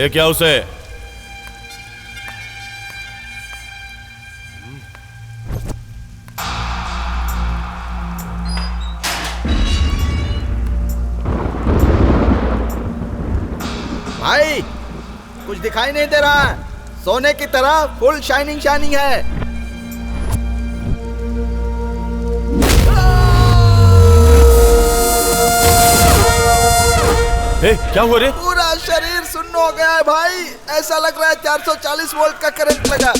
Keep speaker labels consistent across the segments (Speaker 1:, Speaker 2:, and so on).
Speaker 1: लेके आओ उसे।
Speaker 2: भाई कुछ दिखाई नहीं दे रहा है, सोने की तरह फुल शाइनिंग शाइनिंग है।
Speaker 1: क्या हुआ रे?
Speaker 2: पूरा शरीर सुन्न हो गया है भाई, ऐसा लग रहा है 440 वोल्ट का करंट लगा।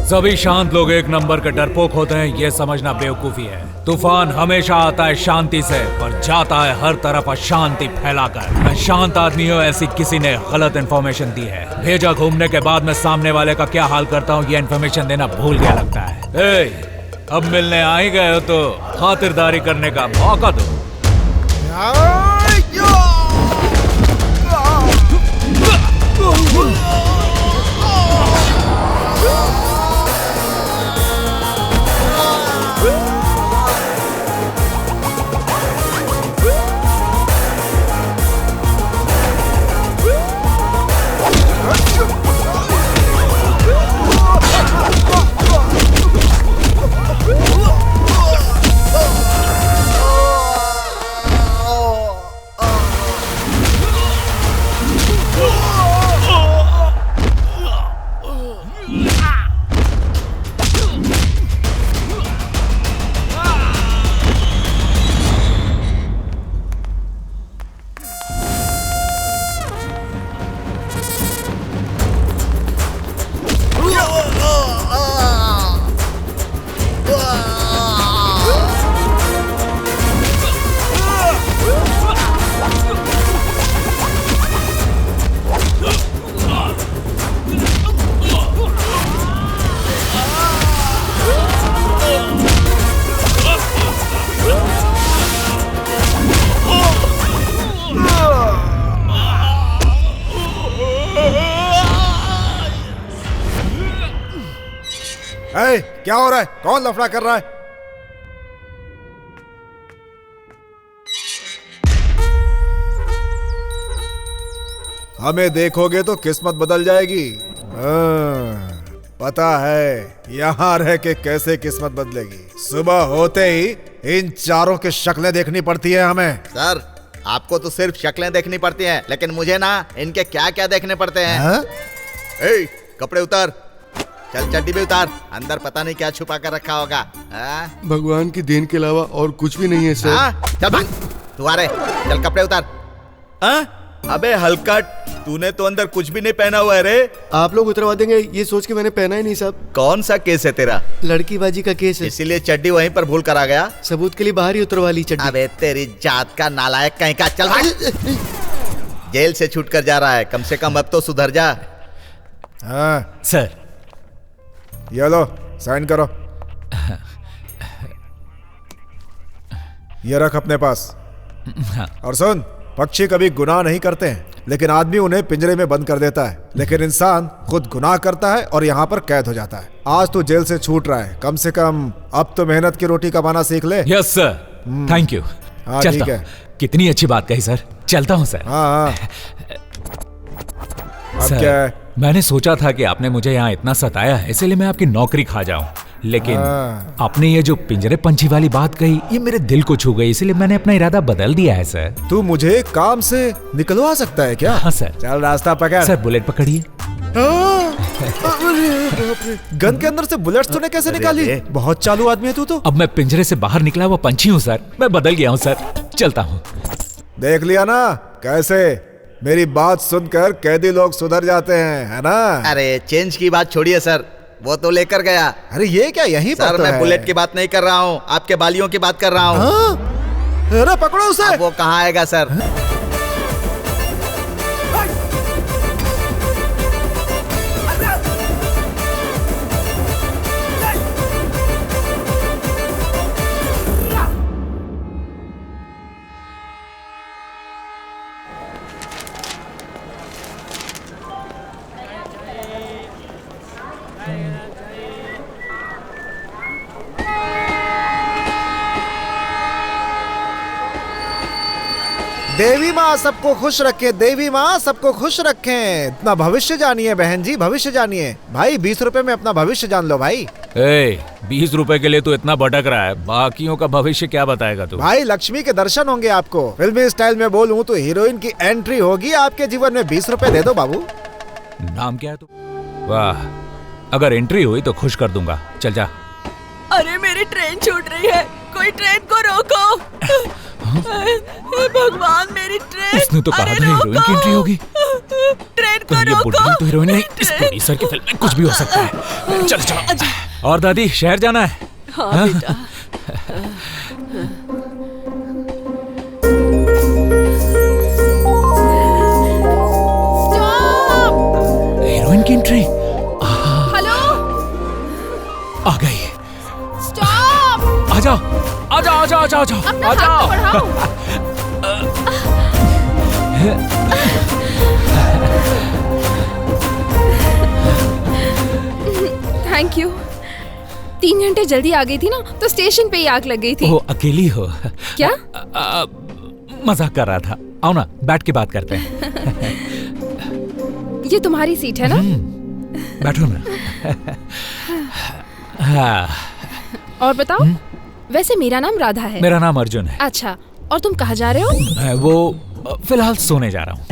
Speaker 3: सभी शांत लोग एक नंबर के डरपोक होते हैं, यह समझना बेवकूफी है। तूफान हमेशा आता है शांति से, पर जाता है हर तरफ अशांति फैलाकर। मैं शांत आदमी हूँ, ऐसी किसी ने गलत इन्फॉर्मेशन दी है। भेजा घूमने के बाद मैं सामने वाले का क्या हाल करता हूँ ये इन्फॉर्मेशन देना भूल गया लगता है। अब मिलने आ ही गए हो तो खातिरदारी करने का मौका दो।
Speaker 4: क्या हो रहा है? कौन लफड़ा कर रहा है? हमें देखोगे तो किस्मत बदल जाएगी। पता है यहाँ रह के कैसे किस्मत बदलेगी। सुबह होते ही इन चारों की शक्लें देखनी पड़ती है हमें।
Speaker 2: सर आपको तो सिर्फ शक्लें देखनी पड़ती हैं, लेकिन मुझे ना इनके क्या क्या देखने पड़ते हैं। कपड़े उतार, चल चड्डी भी उतार, अंदर पता नहीं क्या छुपा कर रखा होगा।
Speaker 5: भगवान की देन के अलावा और कुछ भी नहीं है सर।
Speaker 2: चल भाग, तू आ रहे, चल कपड़े उतार। अबे हलकट, तूने तो अंदर कुछ भी नहीं पहना हुआ है रे।
Speaker 5: आप लोग उतरवा देंगे ये सोच के मैंने पहना ही नहीं साहब।
Speaker 2: कौन सा केस है तेरा?
Speaker 5: लड़कीबाजी का केस है,
Speaker 2: इसीलिए चड्डी वहीं पर भूल कर आ गया।
Speaker 5: सबूत के लिए बाहर ही उतरवा ली चड्डी।
Speaker 2: अबे तेरी जात का नालायक कहीं का, चल भाग। जेल से छूट कर जा रहा है, कम से कम अब तो सुधर जा।
Speaker 3: सर
Speaker 4: ये लो साइन करो। ये रख अपने पास। और सुन, पक्षी कभी गुनाह नहीं करते हैं, लेकिन आदमी उन्हें पिंजरे में बंद कर देता है। लेकिन इंसान खुद गुनाह करता है और यहाँ पर कैद हो जाता है। आज तो जेल से छूट रहा है, कम से कम अब तो मेहनत की रोटी कमाना सीख ले।
Speaker 3: Yes sir, thank you.
Speaker 4: हाँ ठीक है।
Speaker 3: कितनी अच्छी बात कही सर, चलता हूँ सर।
Speaker 4: हाँ
Speaker 3: सर,
Speaker 4: क्या है?
Speaker 3: मैंने सोचा था कि आपने मुझे यहाँ इतना सताया है, इसलिए मैं आपकी नौकरी खा जाऊं, लेकिन आपने ये जो पिंजरे पंछी वाली बात कही ये मेरे दिल को छू गई, इसलिए मैंने अपना इरादा बदल दिया है सर।
Speaker 4: तू मुझे काम से निकलवा सकता है क्या?
Speaker 3: हाँ सर।
Speaker 4: चल रास्ता पकड़।
Speaker 3: सर बुलेट पकड़िए।
Speaker 4: गन के अंदर से बुलेट्स तूने कैसे निकाली? बहुत चालू आदमी है तू तो।
Speaker 3: अब मैं पिंजरे से बाहर निकला हुआ पंछी हूँ सर, मैं बदल गया हूँ सर, चलता हूँ।
Speaker 4: देख लिया ना कैसे मेरी बात सुनकर कैदी लोग सुधर जाते हैं, है ना?
Speaker 2: अरे चेंज की बात छोड़िए सर, वो तो लेकर गया।
Speaker 4: अरे ये क्या यहीं पर
Speaker 2: सर, मैं बुलेट की बात नहीं कर रहा हूँ, आपके बालियों की बात कर रहा हूँ।
Speaker 4: अरे पकड़ो उसे।
Speaker 2: वो कहाँ आएगा सर?
Speaker 4: देवी माँ सबको खुश रखे, देवी माँ सबको खुश रखें। इतना भविष्य जानिए बहन जी, भविष्य जानिए। भाई 20 रुपए में अपना भविष्य जान लो भाई।
Speaker 3: 20 रुपए के लिए तू इतना भटक रहा है, बाकियों का भविष्य क्या बताएगा तू?
Speaker 4: भाई लक्ष्मी के दर्शन होंगे आपको। फिल्मी स्टाइल में बोलूं तो हीरोइन की एंट्री होगी आपके जीवन में। 20 रुपए दे दो बाबू।
Speaker 3: नाम क्या है तू? वाह, अगर एंट्री हुई तो खुश कर दूंगा। चल जा।
Speaker 1: अरे मेरी ट्रेन छूट रही है, कोई ट्रेन को रोको। भगवान मेरी ट्रेन।
Speaker 3: इसने तो कहा था हीरोइन की एंट्री होगी।
Speaker 1: ट्रेन को
Speaker 3: ये बुढ़ी
Speaker 1: रोको।
Speaker 3: तो हीरोइन नहीं, इस प्रोड्यूसर की फिल्म में कुछ भी हो सकता है। चल चलो। और दादी, शहर जाना है?
Speaker 1: हाँ बेटा।
Speaker 3: हीरोइन की एंट्री
Speaker 1: हेलो,
Speaker 3: आ गई।
Speaker 1: स्टॉप।
Speaker 3: आ जाओ, आ जाओ, आ जाओ, आ जाओ, आ जाओ,
Speaker 1: अपना
Speaker 3: आ
Speaker 1: हाथ
Speaker 3: जाओ।
Speaker 1: तो बढ़ाओ। Thank you. 3 घंटे जल्दी आ गई थी ना, तो स्टेशन पे ही आग लग गई थी।
Speaker 3: ओ, अकेली हो?
Speaker 1: क्या?
Speaker 3: मजाक कर रहा था। आओ ना, बैठ के बात करते हैं।
Speaker 1: ये तुम्हारी सीट है ना?
Speaker 3: बैठो ना। हाँ।
Speaker 1: और बताओ, वैसे मेरा नाम राधा है।
Speaker 3: मेरा नाम अर्जुन है।
Speaker 1: अच्छा, और तुम कहाँ जा रहे हो?
Speaker 3: मैं वो फिलहाल सोने जा रहा हूँ।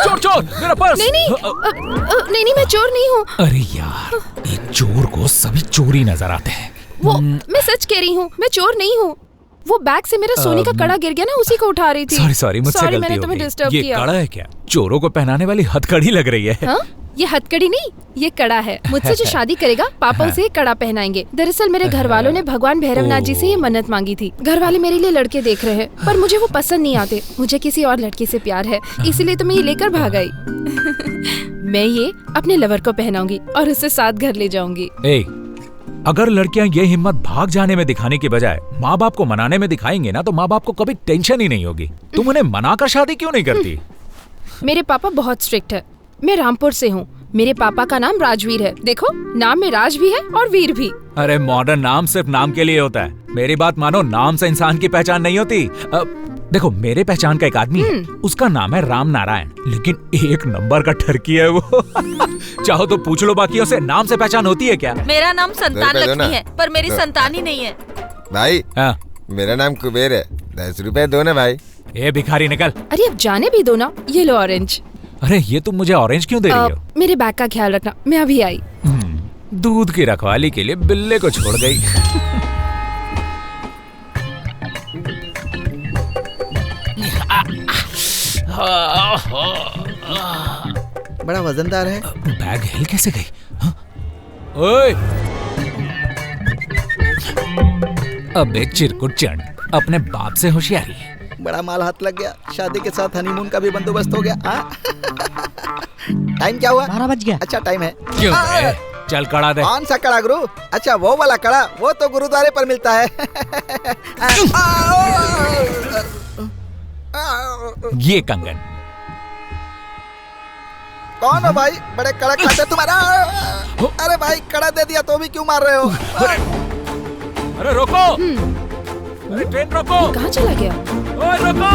Speaker 3: चोर चोर, मेरा पर्स।
Speaker 1: नहीं नहीं, नहीं मैं चोर नहीं हूँ।
Speaker 3: अरे यार, एक चोर को सभी चोरी नजर आते हैं।
Speaker 1: वो मैं सच कह रही हूँ, मैं चोर नहीं हूँ। वो बैग से मेरा सोने का कड़ा गिर गया ना, उसी को उठा रही थी।
Speaker 3: सॉरी मुझसे गलती
Speaker 1: मैंने
Speaker 3: हो
Speaker 1: तुम्हें
Speaker 3: गई।
Speaker 1: डिस्टर्ब
Speaker 3: ये
Speaker 1: किया।
Speaker 3: कड़ा है क्या? चोरों को पहनाने वाली हथकड़ी लग रही है।
Speaker 1: हाँ? ये हथकड़ी नहीं, ये कड़ा है। मुझसे जो शादी करेगा, पापा उसे कड़ा पहनाएंगे। दरअसल मेरे घर वालों ने भगवान भैरवनाथ जी से ये मन्नत मांगी थी। घर वाले मेरे लिए लड़के देख रहे हैं, पर मुझे वो पसंद नहीं आते। मुझे किसी और लड़के से प्यार है, इसीलिए तो मैं ये लेकर भाग आई। मैं ये अपने लवर को पहनाऊंगी और उससे साथ घर ले जाऊंगी।
Speaker 3: अगर लड़कियां ये हिम्मत भाग जाने में दिखाने की बजाय माँ बाप को मनाने में दिखाएंगे ना, तो माँ बाप को कभी टेंशन ही नहीं होगी। तुम उन्हें मनाकर शादी क्यों नहीं करती?
Speaker 1: मेरे पापा बहुत स्ट्रिक्ट है। मैं रामपुर से हूँ। मेरे पापा का नाम राजवीर है। देखो, नाम में राज भी है और वीर भी।
Speaker 3: अरे मॉडर्न नाम सिर्फ नाम के लिए होता है। मेरी बात मानो, नाम से इंसान की पहचान नहीं होती। देखो, मेरे पहचान का एक आदमी है, उसका नाम है राम नारायण, लेकिन 1 नंबर का ठरकी है वो। चाहो तो पूछ लो बाकियों से, नाम से पहचान होती है क्या?
Speaker 6: मेरा नाम संतान लक्ष्मी है, पर मेरी संतान ही नहीं है।
Speaker 7: भाई,
Speaker 3: हाँ।
Speaker 7: मेरा नाम कुबेर है। 10 रुपए दो ना भाई।
Speaker 3: ए भिखारी, निकल।
Speaker 1: अरे अब जाने भी दो ना। ये लो ऑरेंज।
Speaker 3: अरे ये तुम मुझे ऑरेंज क्यों दे रही हो?
Speaker 1: मेरे बैग का ख्याल रखना, मैं अभी आई।
Speaker 3: दूध की रखवाली के लिए बिल्ले को छोड़ गई।
Speaker 2: बड़ा वजनदार है।
Speaker 3: बैग हिल कैसे गई? हाँ? ओए! अब एक चिरकुट चंड, अपने बाप से होशियारी।
Speaker 2: बड़ा माल हाथ लग गया। शादी के साथ हनीमून का भी बंदोबस्त हो गया। टाइम क्या हुआ?
Speaker 8: 12 बज गया।
Speaker 2: अच्छा टाइम है।
Speaker 3: क्यों बे? चल कड़ा दे।
Speaker 2: कौन सा कड़ा गुरु? अच्छा वो वाला कड़ा, वो तो गुरुद्वारे पर मिलता है।
Speaker 3: ये कंगन।
Speaker 2: कौन हो भाई? बड़े कड़ा खाते तुम्हारा। अरे भाई, कड़ा दे दिया तो भी क्यों मार रहे हो?
Speaker 3: अरे रोको! अरे ट्रेन रोको!
Speaker 1: कहाँ चला गया?
Speaker 3: ओए रोको!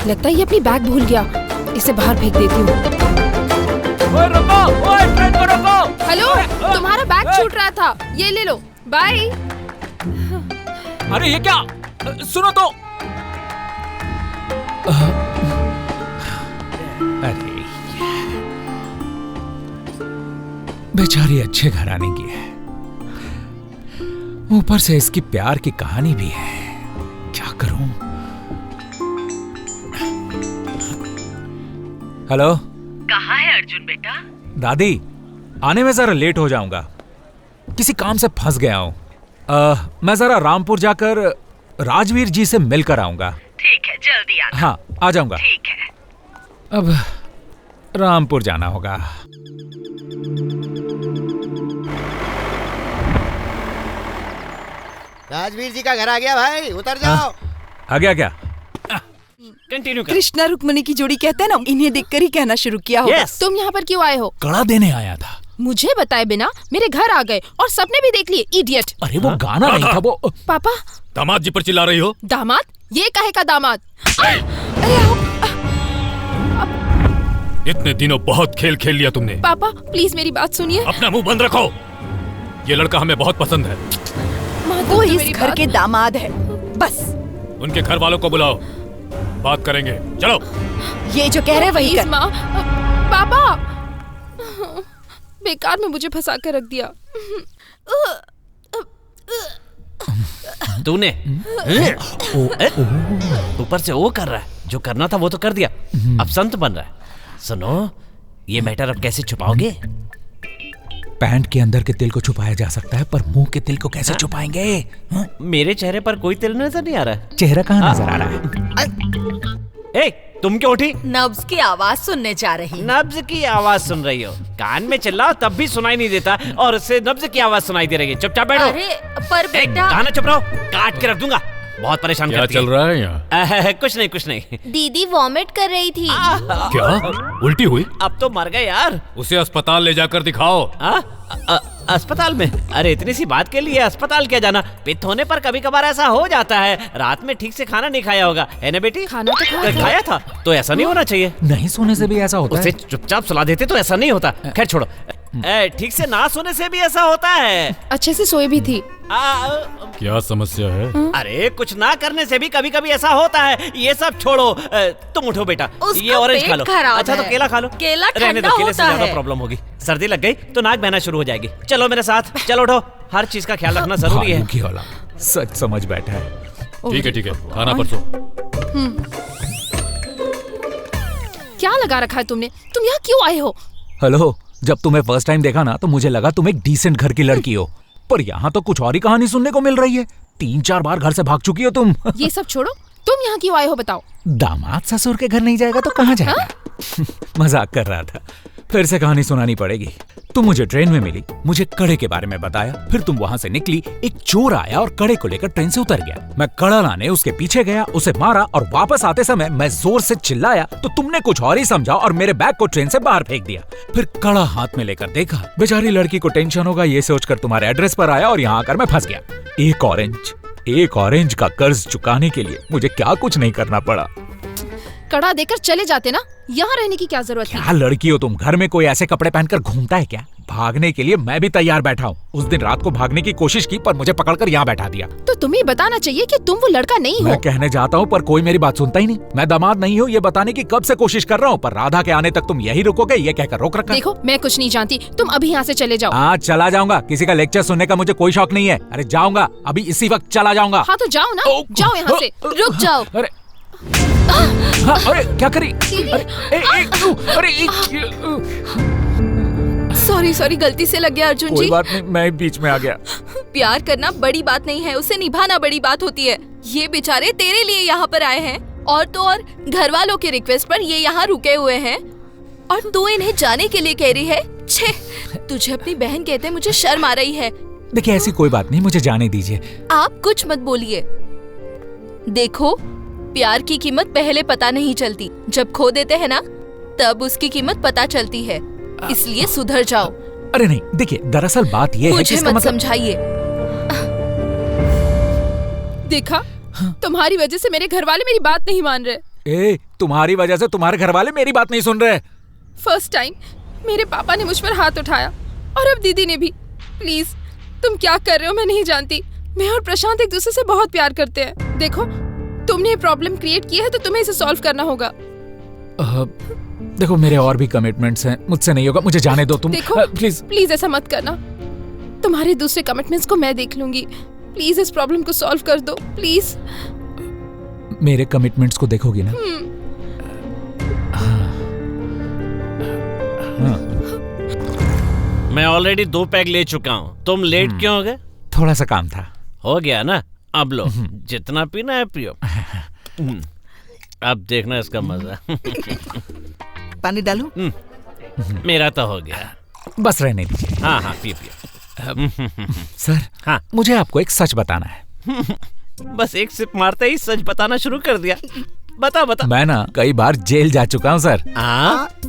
Speaker 1: लगता है ये अपनी बैग भूल गया। इसे बाहर फेंक देती हूँ।
Speaker 3: ओए रोको! ओए ट्रेन को रोको!
Speaker 1: हेलो, तुम्हारा बैग छूट रहा था, ये ले लो। बाय।
Speaker 3: अरे ये क्या? सुनो तो। अरे बेचारी अच्छे घराने की है, ऊपर से इसकी प्यार की कहानी भी है। क्या करूं? हेलो,
Speaker 6: कहाँ है अर्जुन बेटा?
Speaker 3: दादी, आने में जरा लेट हो जाऊंगा, किसी काम से फंस गया हूं। मैं जरा रामपुर जाकर राजवीर जी से मिलकर आऊंगा।
Speaker 6: ठीक है, जल्दी आना।
Speaker 3: हाँ, आ जाऊंगा।
Speaker 6: ठीक है।
Speaker 3: अब रामपुर जाना होगा।
Speaker 2: राजवीर जी का घर आ गया भाई, उतर जाओ।
Speaker 3: आ गया क्या?
Speaker 8: कंटिन्यू कर।
Speaker 9: कृष्णा रुक्मणी की जोड़ी कहते हैं ना, इन्हें देखकर ही कहना शुरू किया होगा।
Speaker 8: Yes.
Speaker 1: तुम यहाँ पर क्यों आए हो?
Speaker 3: कड़ा देने आया था।
Speaker 1: मुझे बताए बिना मेरे घर आ गए और सपने भी देख लिए, इडियट।
Speaker 3: अरे वो गाना नहीं था वो।
Speaker 1: पापा।
Speaker 3: दामाद जी पर चिल्ला रही हो?
Speaker 1: दामाद? ये काहे का दामाद? अरे आओ।
Speaker 3: इतने दिनों बहुत खेल खेल लिया तुमने।
Speaker 1: पापा प्लीज मेरी बात सुनिए।
Speaker 3: अपना मुंह बंद रखो। ये लड़का हमें बहुत पसंद है।
Speaker 9: वो इस घर के दामाद है, बस।
Speaker 3: उनके घर वालों को बुलाओ, बात करेंगे। चलो।
Speaker 9: ये जो कह रहे वही कर।
Speaker 1: माँ, पापा बेकार में मुझे फंसा कर रख दिया।
Speaker 8: तूने ऊपर से वो कर रहा है, जो करना था वो तो कर दिया, अब संत बन रहा है। सुनो, ये मैटर अब कैसे छुपाओगे?
Speaker 3: पैंट के अंदर के तिल को छुपाया जा सकता है, पर मुंह के तिल को कैसे छुपाएंगे?
Speaker 8: मेरे चेहरे पर कोई तिल नजर नहीं आ रहा है।
Speaker 3: चेहरा कहाँ नजर आ रहा है?
Speaker 8: ए, तुम क्यों उठी?
Speaker 6: नब्ज की आवाज सुनने जा रही।
Speaker 8: नब्ज की आवाज सुन रही हो? कान में चिल्लाओ तब भी सुनाई नहीं देता, और उससे नब्ज की आवाज सुनाई दे रही है। चुपचाप बैठो।
Speaker 6: अरे पर बेटा।
Speaker 8: कहां चुप रहो, काट के रख दूंगा। बहुत परेशान करती है।
Speaker 3: चल रहा है यहाँ?
Speaker 8: कुछ नहीं कुछ नहीं।
Speaker 6: दीदी वॉमिट कर रही थी।
Speaker 3: क्या उल्टी हुई?
Speaker 8: अब तो मर गए यार।
Speaker 3: उसे अस्पताल ले जाकर दिखाओ।
Speaker 8: अस्पताल में? अरे इतनी सी बात के लिए अस्पताल क्या जाना? पित्त होने पर कभी कभार ऐसा हो जाता है। रात में ठीक से खाना नहीं खाया होगा, है ना बेटी?
Speaker 1: खाना तो
Speaker 8: खाया था, तो ऐसा नहीं होना चाहिए।
Speaker 3: नहीं सोने से भी ऐसा होता है?
Speaker 8: उसे चुपचाप सुला देते तो ऐसा नहीं होता। खैर छोड़ो। ठीक से ना सोने से भी ऐसा होता है।
Speaker 1: अच्छे से सोई भी थी।
Speaker 3: क्या समस्या है?
Speaker 8: अरे कुछ ना करने से भी कभी कभी ऐसा होता है। ये सब छोड़ो, तुम उठो बेटा, ये ऑरेंज खा लो। अच्छा तो केला खा लो।
Speaker 6: केला
Speaker 8: रहने दो,
Speaker 6: ठंडा
Speaker 8: केले से
Speaker 6: होता
Speaker 8: ज्यादा
Speaker 6: है।
Speaker 8: प्रॉब्लम होगी। सर्दी लग गई तो नाक बहना शुरू हो जाएगी। चलो मेरे साथ, चलो उठो। हर चीज का ख्याल रखना जरूरी है।
Speaker 3: भालू की औलाद, सच समझ बैठा है। ठीक है, खाना परसों।
Speaker 1: क्या लगा रखा है तुमने? तुम यहाँ क्यों आए हो?
Speaker 3: हेलो, जब तुम्हें फर्स्ट टाइम देखा ना तो मुझे लगा तुम एक डिसेंट घर की लड़की हो, पर यहाँ तो कुछ और ही कहानी सुनने को मिल रही है। 3-4 बार घर से भाग चुकी हो तुम।
Speaker 1: ये सब छोड़ो, तुम यहाँ क्यों आए हो बताओ?
Speaker 3: दामाद ससुर के घर नहीं जाएगा तो कहाँ जाएगा? मजाक कर रहा था। फिर से कहानी सुनानी पड़ेगी। तुम मुझे ट्रेन में मिली, मुझे कड़े के बारे में बताया, फिर तुम वहाँ से निकली, एक चोर आया और कड़े को लेकर ट्रेन से उतर गया। मैं कड़ा लाने उसके पीछे गया, उसे मारा और वापस आते समय मैं जोर से चिल्लाया तो तुमने कुछ और ही समझा और मेरे बैग को ट्रेन से बाहर फेंक दिया। फिर कड़ा हाथ में लेकर देखा, बेचारी लड़की को टेंशन होगा ये सोचकर तुम्हारे एड्रेस पर आया और यहाँ आकर मैं फंस गया। एक ऑरेंज का कर्ज चुकाने के लिए मुझे क्या कुछ नहीं करना पड़ा।
Speaker 1: कड़ा देकर चले जाते ना, यहाँ रहने की क्या जरूरत थी?
Speaker 3: क्या लड़की हो तुम? घर में कोई ऐसे कपड़े पहनकर घूमता है क्या? भागने के लिए मैं भी तैयार बैठा हूँ। उस दिन रात को भागने की कोशिश की पर मुझे पकड़कर यहाँ बैठा दिया।
Speaker 1: तो तुम्हें बताना चाहिए कि तुम वो लड़का नहीं हो।
Speaker 3: मैं कहने जाता हूँ पर कोई मेरी बात सुनता ही नहीं। मैं दामाद नहीं हूँ ये बताने की कब से कोशिश कर रहा हूँ, पर राधा के आने तक तुम यही रुकोगे ये कहकर रोक रखा।
Speaker 1: देखो मैं कुछ नहीं जानती, तुम अभी यहाँ से चले जाओ।
Speaker 3: हाँ चला जाऊंगा, किसी का लेक्चर सुनने का मुझे कोई शौक नहीं है। अरे जाऊंगा, अभी इसी वक्त चला जाऊंगा।
Speaker 1: हाँ तो जाओ ना, जाओ यहाँ से, रुक जाओ।
Speaker 3: अरे हाँ, अरे क्या करी?
Speaker 6: सॉरी गलती से लग गया अर्जुन
Speaker 3: कोई
Speaker 6: जी।
Speaker 3: बात नहीं, मैं बीच में आ गया।
Speaker 6: प्यार करना बड़ी बात नहीं है, उसे निभाना बड़ी बात होती है। ये बेचारे तेरे लिए यहाँ पर आए हैं, और तो और घर वालों के रिक्वेस्ट पर ये यहाँ रुके हुए हैं, और तू इन्हें जाने के लिए कह रही है। छे, तुझे अपनी बहन कहते मुझे शर्म आ रही है।
Speaker 3: देखिए ऐसी कोई बात नहीं, मुझे जाने दीजिए।
Speaker 6: आप कुछ मत बोलिए। देखो, प्यार की कीमत पहले पता नहीं चलती, जब खो देते हैं ना तब उसकी कीमत पता चलती है, इसलिए सुधर जाओ।
Speaker 3: अरे नहीं, देखिए दरअसल बात ये है कि
Speaker 6: मुझे मत समझाइए।
Speaker 1: देखा, तुम्हारी वजह से मेरे घर वाले मेरी बात नहीं मान रहे।
Speaker 3: तुम्हारी वजह से तुम्हारे घर वाले मेरी बात नहीं सुन रहे।
Speaker 1: फर्स्ट टाइम मेरे पापा ने मुझ पर हाथ उठाया, और अब दीदी ने भी। प्लीज, तुम क्या कर रहे हो मैं नहीं जानती। मैं और प्रशांत एक दूसरे से बहुत प्यार करते हैं। देखो, तुमने ये प्रॉब्लम क्रिएट की है तो तुम्हें इसे सॉल्व करना होगा।
Speaker 3: देखो मेरे और भी कमिटमेंट्स हैं, मुझसे नहीं होगा, मुझे जाने दो तुम।
Speaker 1: देखो प्लीज ऐसा मत करना, तुम्हारे दूसरे कमिटमेंट्स को मैं देख लूंगी। प्लीज इस प्रॉब्लम को सॉल्व कर दो प्लीज।
Speaker 3: मेरे कमिटमेंट्स को देखोगी ना?
Speaker 8: मैं ऑलरेडी 2 पैग ले चुका हूँ, तुम लेट क्यों हो गए?
Speaker 3: थोड़ा सा काम था।
Speaker 8: हो गया ना, अब लो, जितना पीना है पियो। अब देखना इसका मजा।
Speaker 9: पानी डालूं?
Speaker 8: मेरा तो हो गया।
Speaker 3: बस रहने दीजिए।
Speaker 8: हाँ हाँ पियो पियो।
Speaker 3: सर,
Speaker 8: हाँ
Speaker 3: मुझे आपको एक सच बताना है।
Speaker 8: बस एक सिप मारते ही सच बताना शुरू कर दिया। बता बता।
Speaker 3: मैं ना कई बार जेल जा चुका हूँ सर।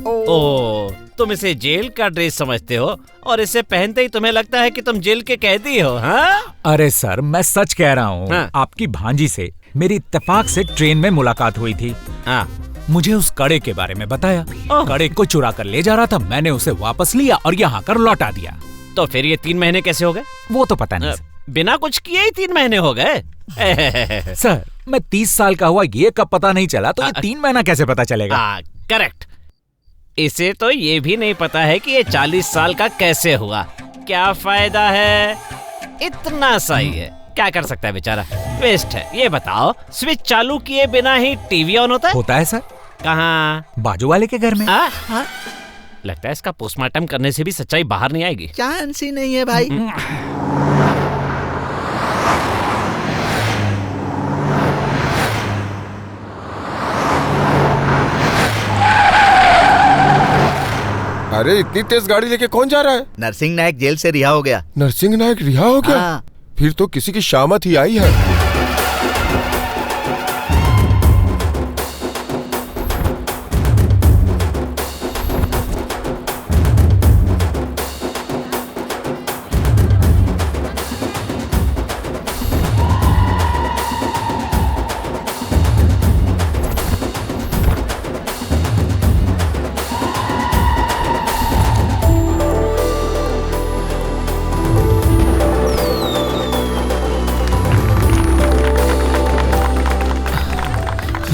Speaker 8: ओ, तुम इसे जेल का ड्रेस समझते हो और इसे पहनते ही तुम्हें लगता है कि तुम जेल के कैदी हो? हाँ?
Speaker 3: अरे सर, मैं सच कह रहा हूँ।
Speaker 8: हाँ।
Speaker 3: आपकी भांजी से मेरी इत्तेफाक से ट्रेन में मुलाकात हुई थी।
Speaker 8: हाँ।
Speaker 3: मुझे उस कड़े के बारे में बताया।
Speaker 8: ओह।
Speaker 3: कड़े को चुरा कर ले जा रहा था, मैंने उसे वापस लिया और यहाँ कर लौटा दिया।
Speaker 8: तो फिर ये 3 महीने कैसे हो गए?
Speaker 3: वो तो पता नहीं सर।
Speaker 8: बिना कुछ किए ही 3 महीने हो गए।
Speaker 3: सर, मैं 30 साल का हुआ ये कब पता नहीं चला, तो ये 3 महीना कैसे पता चलेगा?
Speaker 8: करेक्ट। इसे तो ये भी नहीं पता है कि ये 40 साल का कैसे हुआ। क्या फायदा है? इतना सही है, क्या कर सकता है बेचारा, वेस्ट है। ये बताओ, स्विच चालू किए बिना ही टीवी ऑन होता है?
Speaker 3: होता है सर।
Speaker 8: कहाँ?
Speaker 3: बाजू वाले के घर में।
Speaker 8: लगता है इसका पोस्टमार्टम करने से भी सच्चाई बाहर नहीं आएगी।
Speaker 2: चांस ही नहीं है भाई।
Speaker 7: अरे इतनी तेज गाड़ी लेके कौन जा रहा है?
Speaker 2: नरसिंह नायक जेल से रिहा हो गया।
Speaker 7: नरसिंह नायक रिहा हो गया?
Speaker 2: हाँ।
Speaker 7: फिर तो किसी की शामत ही आई है।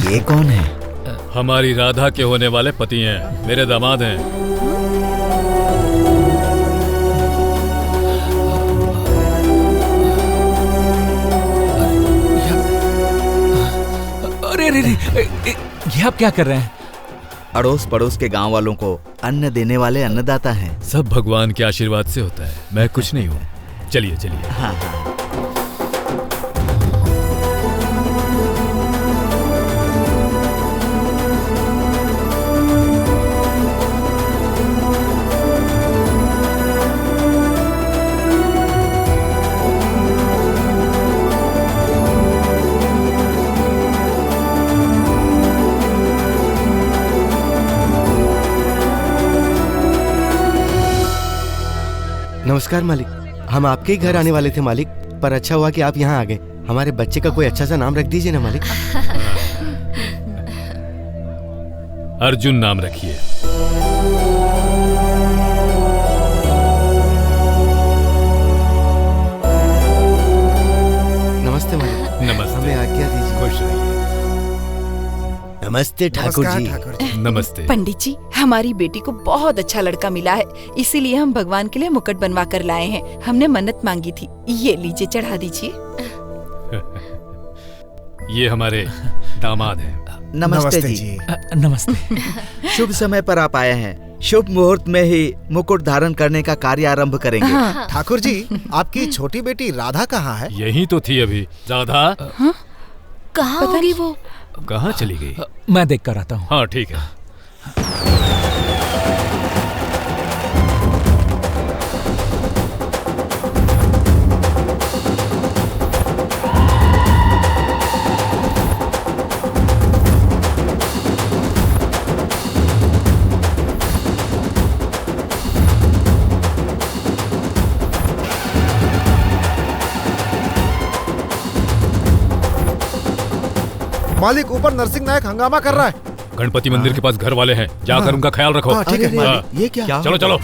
Speaker 2: ये कौन है?
Speaker 10: हमारी राधा के होने वाले पति हैं, मेरे दामाद हैं।
Speaker 3: अरे अरे ये आप क्या कर रहे हैं?
Speaker 2: अड़ोस पड़ोस के गांव वालों को अन्न देने वाले अन्नदाता हैं।
Speaker 10: सब भगवान के आशीर्वाद से होता है, मैं कुछ नहीं हूँ। चलिए चलिए।
Speaker 2: हाँ।
Speaker 11: नमस्कार मालिक, हम आपके ही घर आने वाले थे मालिक, पर अच्छा हुआ कि आप यहाँ आ गए। हमारे बच्चे का कोई अच्छा सा नाम रख दीजिए ना मालिक।
Speaker 10: अर्जुन नाम रखिए।
Speaker 11: नमस्ते मालिक।
Speaker 10: नमस्ते।
Speaker 11: हमें आज्ञा दीजिए।
Speaker 10: खुश रहिए।
Speaker 11: नमस्ते ठाकुर जी।
Speaker 10: नमस्ते।
Speaker 9: पंडित जी, हमारी बेटी को बहुत अच्छा लड़का मिला है, इसीलिए हम भगवान के लिए मुकुट बनवा कर लाए हैं। हमने मन्नत मांगी थी, ये लीजिए, चढ़ा दीजिए।
Speaker 10: ये हमारे दामाद हैं।
Speaker 2: नमस्ते जी।
Speaker 3: नमस्ते।
Speaker 2: शुभ समय पर आप आए हैं। शुभ मुहूर्त में ही मुकुट धारण करने का कार्य आरंभ करेंगे।
Speaker 9: हाँ।
Speaker 4: ठाकुर जी, आपकी छोटी बेटी राधा कहाँ है?
Speaker 10: यही तो थी अभी। राधा
Speaker 6: कहाँ होगी वो?
Speaker 10: कहाँ चली गई?
Speaker 3: मैं देख कर आता हूँ।
Speaker 10: हाँ ठीक है।
Speaker 4: मालिक, ऊपर नरसिंह नायक हंगामा कर रहा है।
Speaker 10: गणपति मंदिर के पास घर वाले हैं, जाकर उनका ख्याल रखो।
Speaker 4: हाँ, ठीक है।
Speaker 10: हाँ।
Speaker 2: ये क्या?
Speaker 10: चलो चलो।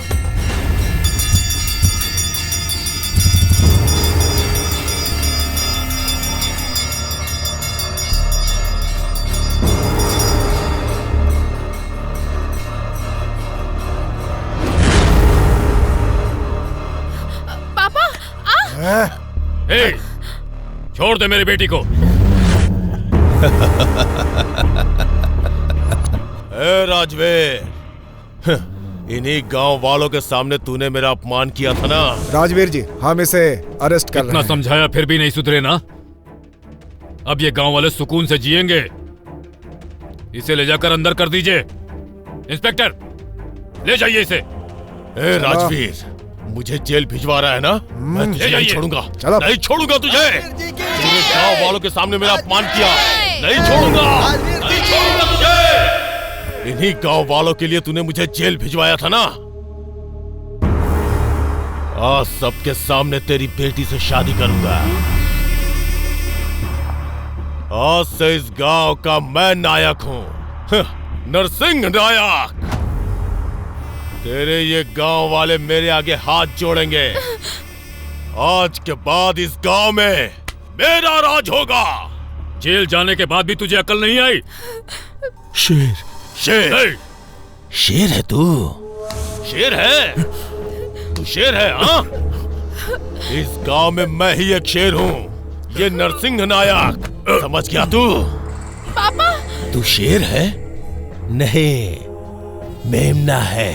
Speaker 6: पापा
Speaker 10: ए, छोड़ दे मेरी बेटी को।
Speaker 12: ए राजवीर, इन्हीं गांव वालों के सामने तूने मेरा अपमान किया था ना।
Speaker 4: राजवीर जी, हम इसे अरेस्ट कर रहे
Speaker 10: इतना
Speaker 4: हैं।
Speaker 10: समझाया फिर भी नहीं सुधरे ना। अब ये गांव वाले सुकून से जिएंगे। इसे ले जाकर अंदर कर दीजिए। इंस्पेक्टर, ले जाइए इसे।
Speaker 12: ए राजवीर, मुझे जेल भिजवा रहा है ना? मैं तुझे नहीं छोड़ूंगा। नहीं छोड़ूंगा तुझे। तूने गांव वालों के सामने मेरा अपमान किया। नहीं छोड़ूंगा, नहीं छोड़ूंगा तुझे। इन्हीं गांव वालों के लिए तूने मुझे जेल भिजवाया था ना? आज सबके सामने तेरी बेटी से शादी करूंगा। आज से इस गांव का मैं नायक हूं, नरसिंह नायक। तेरे ये गांव वाले मेरे आगे हाथ जोड़ेंगे। आज के बाद इस गांव में मेरा राज होगा।
Speaker 10: जेल जाने के बाद भी तुझे अकल नहीं आई?
Speaker 12: शेर, शेर, शेर है तू? शेर है? तू शेर है? हाँ, इस गांव में मैं ही एक शेर हूँ, ये नरसिंह नायक। समझ गया तू?
Speaker 6: पापा,
Speaker 12: तू शेर है? नहीं, मेमना है।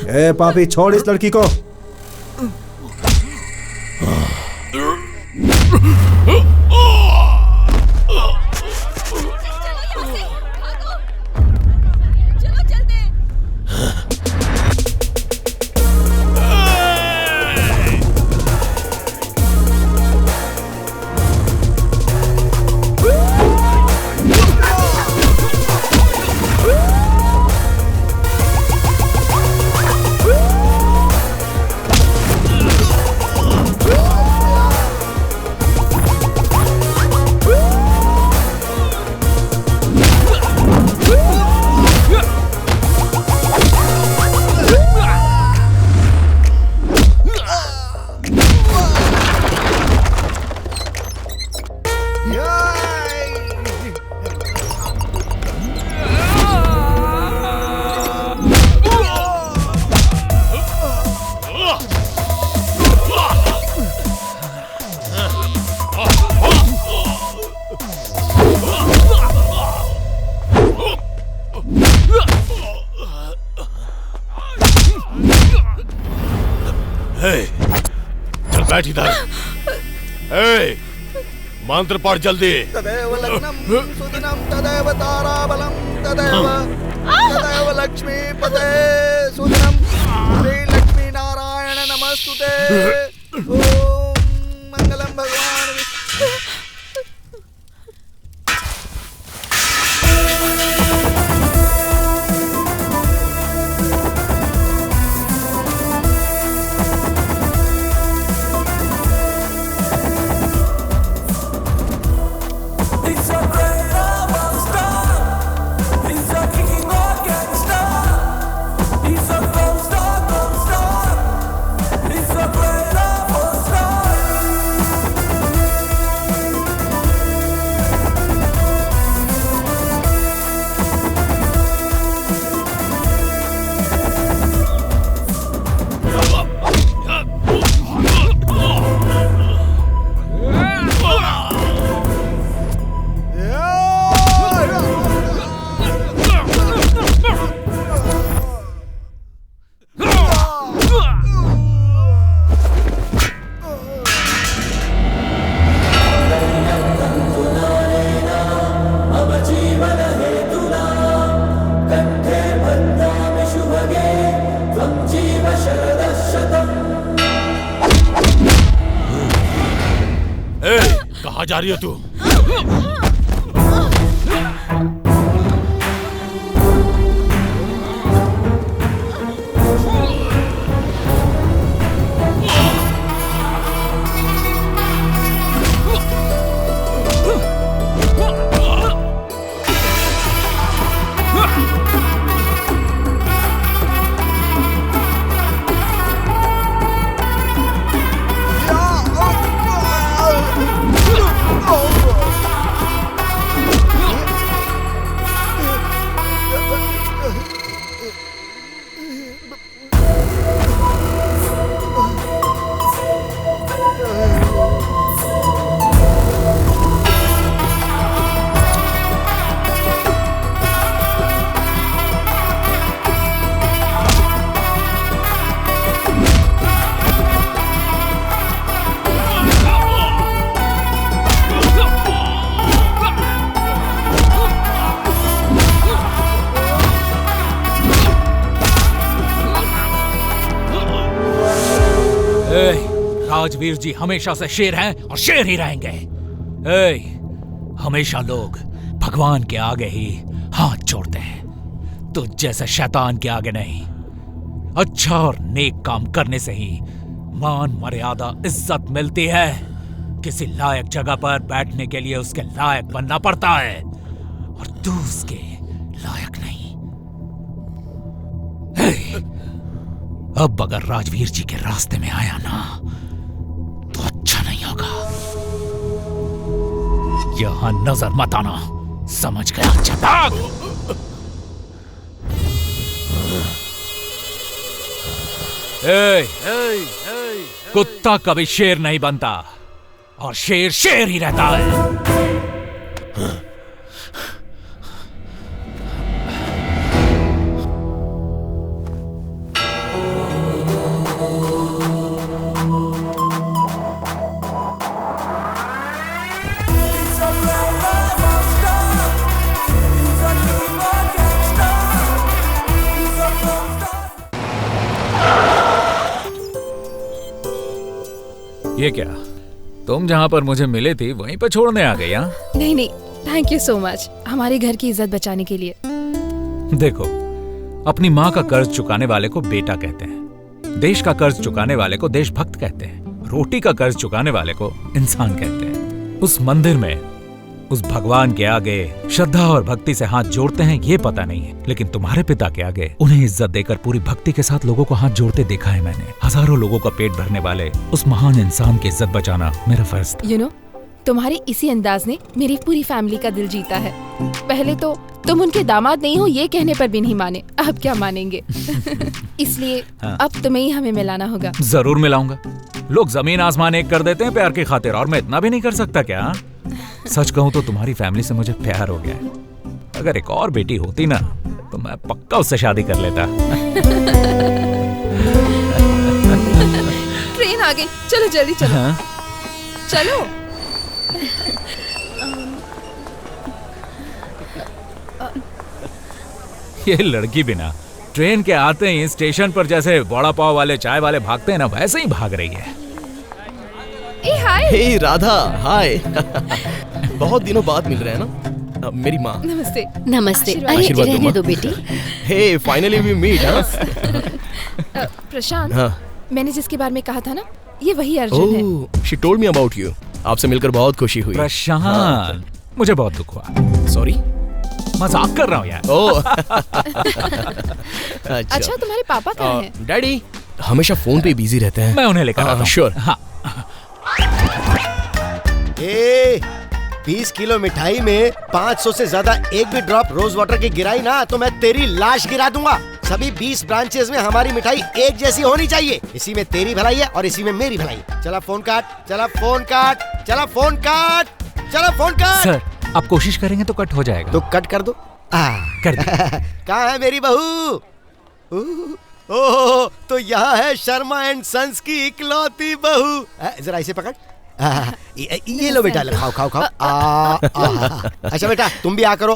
Speaker 4: ए पापी, छोड़ इस लड़की को।
Speaker 12: चल बैठ इधर। मंत्र पढ़ जल्दी।
Speaker 2: तदेव लग्नम सुदिनम तदेव ताराबलम तदेव लक्ष्मी पते सुदिनम श्री लक्ष्मी नारायण नमस्तुते। ओम मंगलम भगवान विष्णु।
Speaker 12: कहाँ जा रही है तू?
Speaker 3: राजवीर जी हमेशा से शेर हैं और शेर ही रहेंगे। हमेशा लोग भगवान के आगे ही हाथ जोड़ते हैं, तो जैसे शैतान के आगे नहीं। अच्छा और नेक काम करने से ही मान मर्यादा इज्जत मिलती है। किसी लायक जगह पर बैठने के लिए उसके लायक बनना पड़ता है, और तू उसके लायक नहीं। अब अगर राजवीर जी के रास्ते में आया ना तो अच्छा नहीं होगा। यहां नजर मत आना, समझ गया? चटाक। कुत्ता कभी शेर नहीं बनता, और शेर शेर ही रहता है। ये क्या, तुम जहाँ पर मुझे मिले थी वहीं पर छोड़ने आ गई?
Speaker 1: नहीं नहीं, थैंक यू सो मच हमारे घर की इज्जत बचाने के लिए।
Speaker 3: देखो, अपनी माँ का कर्ज चुकाने वाले को बेटा कहते हैं, देश का कर्ज चुकाने वाले को देशभक्त कहते हैं, रोटी का कर्ज चुकाने वाले को इंसान कहते हैं। उस मंदिर में उस भगवान के आगे श्रद्धा और भक्ति से हाथ जोड़ते हैं ये पता नहीं है, लेकिन तुम्हारे पिता के आगे उन्हें इज्जत देकर पूरी भक्ति के साथ लोगों को हाथ जोड़ते देखा है मैंने। हजारों लोगों का पेट भरने वाले उस महान इंसान की इज्जत बचाना मेरा फर्ज था।
Speaker 1: You know, तुम्हारे इसी अंदाज ने मेरी पूरी फैमिली का दिल जीता है। पहले तो तुम उनके दामाद नहीं हो ये कहने पर भी नहीं माने, अब क्या मानेंगे? इसलिए अब तुम्हें ही हमें मिलाना होगा।
Speaker 3: जरूर मिलाऊंगा। लोग जमीन आसमान एक कर देते हैं प्यार की खातिर, और मैं इतना भी नहीं कर सकता क्या? सच कहूं तो तुम्हारी फैमिली से मुझे प्यार हो गया है। अगर एक और बेटी होती ना तो मैं पक्का उससे शादी कर लेता।
Speaker 1: ट्रेन आ गई, चलो जल्दी चलो। चलो।
Speaker 3: ये लड़की बिना ट्रेन के आते ही स्टेशन पर जैसे वड़ा पाव वाले चाय वाले भागते हैं ना, वैसे ही भाग रही है।
Speaker 1: हाय।
Speaker 13: हे राधा, हाय। बहुत दिनों बाद मिल रहे हैं ना। मेरी माँ।
Speaker 1: नमस्ते।
Speaker 14: नमस्ते। अरे रहने दो बेटी।
Speaker 13: हे फाइनली वी मीट।
Speaker 1: प्रशांत, मैंने जिसके बारे में कहा था ना, ये वही अर्जुन है।
Speaker 13: She told me about you. आपसे मिलकर बहुत खुशी हुई।
Speaker 3: प्रशांत, मुझे बहुत दुख हुआ।
Speaker 13: सॉरी,
Speaker 3: मजाक कर रहा हूँ यार।
Speaker 1: अच्छा, तुम्हारे पापा कहाँ हैं?
Speaker 13: डैडी हमेशा फोन पे बिजी रहते हैं।
Speaker 3: मैं उन्हें लेकर आता हूँ।
Speaker 13: श्योर।
Speaker 11: 20 किलो मिठाई में 500 से ज्यादा एक भी ड्रॉप रोज वाटर की गिराई ना तो मैं तेरी लाश गिरा दूंगा। सभी 20 ब्रांचेस में हमारी मिठाई एक जैसी होनी चाहिए। इसी में तेरी भलाई है और इसी में मेरी भलाई। चला फोन काट, चला फोन काट, चला फोन काट, चला फोन काट।
Speaker 3: सर, आप कोशिश करेंगे तो कट हो जाएगा।
Speaker 11: तो कट कर दो।
Speaker 3: कर दो।
Speaker 11: कहाँ है मेरी बहू? ओह, तो यहाँ है शर्मा एंड सन्स की इकलौती बहू। जरा इसे पकड़। ये लो बेटा, खाओ खाओ खाओ। अच्छा बेटा, तुम भी आ करो।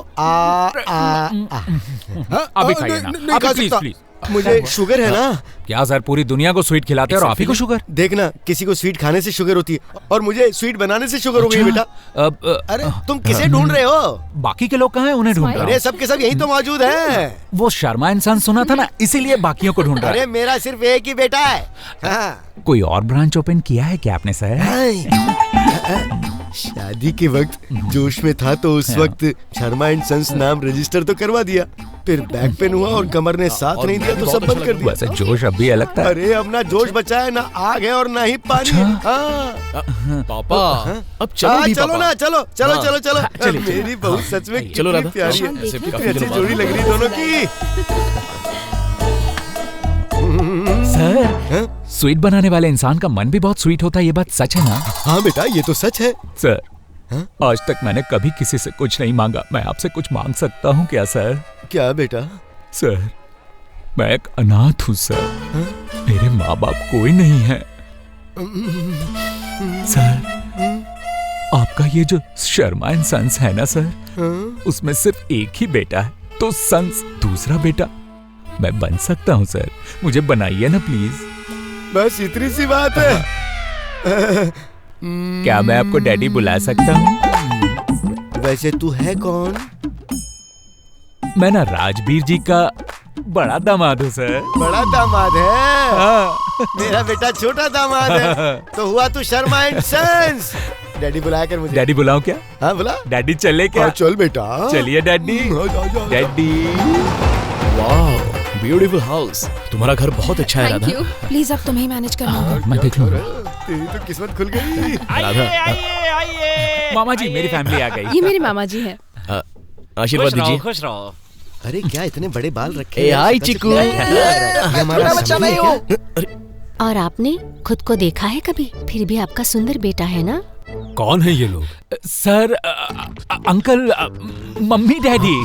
Speaker 3: अभी खाइए ना, प्लीज प्लीज।
Speaker 11: मुझे शुगर है ना।
Speaker 3: क्या सर, पूरी दुनिया को स्वीट खिलाते हैं और आप ही को शुगर?
Speaker 11: देखना, किसी को स्वीट खाने से शुगर होती है और मुझे स्वीट बनाने से शुगर हो गई बेटा। अरे तुम किसे ढूंढ रहे हो?
Speaker 3: बाकी के लोग कहाँ हैं? उन्हें ढूंढ रहा हूं।
Speaker 11: अरे सब के सब यही तो मौजूद हैं।
Speaker 3: वो शर्मा इंसान सुना था ना, इसीलिए बाकियों को ढूंढ रहा है।
Speaker 11: अरे मेरा सिर्फ एक ही बेटा है।
Speaker 3: कोई और ब्रांच ओपन किया है क्या आपने सर?
Speaker 11: शादी के वक्त जोश में था तो उस वक्त शर्मा एंड सन्स नाम रजिस्टर तो करवा दिया, फिर बैक पेन हुआ और कमर ने साथ नहीं दिया तो सब बंद कर दिया।
Speaker 3: वैसे जोश अब भी अलग था।
Speaker 11: अरे अब ना जोश बचा है, ना आग है और ना ही पानी।
Speaker 13: पापा अब चलो
Speaker 11: चलो ना, चलो चलो चलो चलो। मेरी बहू सच में
Speaker 13: चलो राधा,
Speaker 11: प्यारी है, कितनी अच्छी जोड़ी लग रही दोनों की।
Speaker 3: सर, स्वीट बनाने वाले इंसान का मन भी बहुत स्वीट होता है, ये बात सच है ना?
Speaker 11: हाँ बेटा, ये तो सच है।
Speaker 3: सर, आज तक मैंने कभी किसी से कुछ नहीं मांगा, मैं आपसे कुछ मांग सकता हूँ क्या सर?
Speaker 11: क्या बेटा?
Speaker 3: सर, मैं एक अनाथ हूँ सर। मेरे माँ बाप कोई नहीं है। सर, आपका ये जो शर्मा एंड सन्स है ना सर, उसमें सिर्फ एक ही बेटा है, तो सन्स दूसरा बेटा मैं बन सकता हूँ सर। मुझे बनाइए ना प्लीज।
Speaker 11: बस इतनी सी बात है।
Speaker 3: क्या मैं आपको डैडी बुला सकता हूँ?
Speaker 11: वैसे तू है कौन?
Speaker 3: मैं ना राजबीर जी का बड़ा दामाद हूँ सर।
Speaker 11: बड़ा दामाद है?
Speaker 3: हाँ।
Speaker 11: मेरा बेटा छोटा दामाद है। तो हुआ तू शर्मा एंड सन्स। डैडी बुलाया कर मुझे।
Speaker 3: डैडी बुलाऊं क्या?
Speaker 11: हाँ बुला।
Speaker 3: डैडी चले क्या?
Speaker 11: हाँ, चल बेटा।
Speaker 3: चलिए डैडी। डैडी।
Speaker 13: वाह, ब्यूटीफुल हाउस। तुम्हारा घर बहुत अच्छा है राधा।
Speaker 1: प्लीज अब तुम्हें मैनेज करना होगा।
Speaker 3: मैं देख लूंगा।
Speaker 11: तेरी तो किस्मत खुल गई।
Speaker 8: आइए।
Speaker 3: मामा जी मेरी फैमिली आ गई।
Speaker 1: ये मेरे मामा जी हैं।
Speaker 13: आशीर्वाद दीजिए।
Speaker 8: खुश रहो।
Speaker 11: अरे क्या इतने बड़े बाल रखे?
Speaker 13: ए आई चिकू।
Speaker 11: हमारा बच्चा नहीं हो।
Speaker 14: और आपने खुद को देखा है कभी? फिर भी आपका सुंदर बेटा है ना?
Speaker 10: कौन है ये लोग?
Speaker 3: Sir uncle mummy daddy.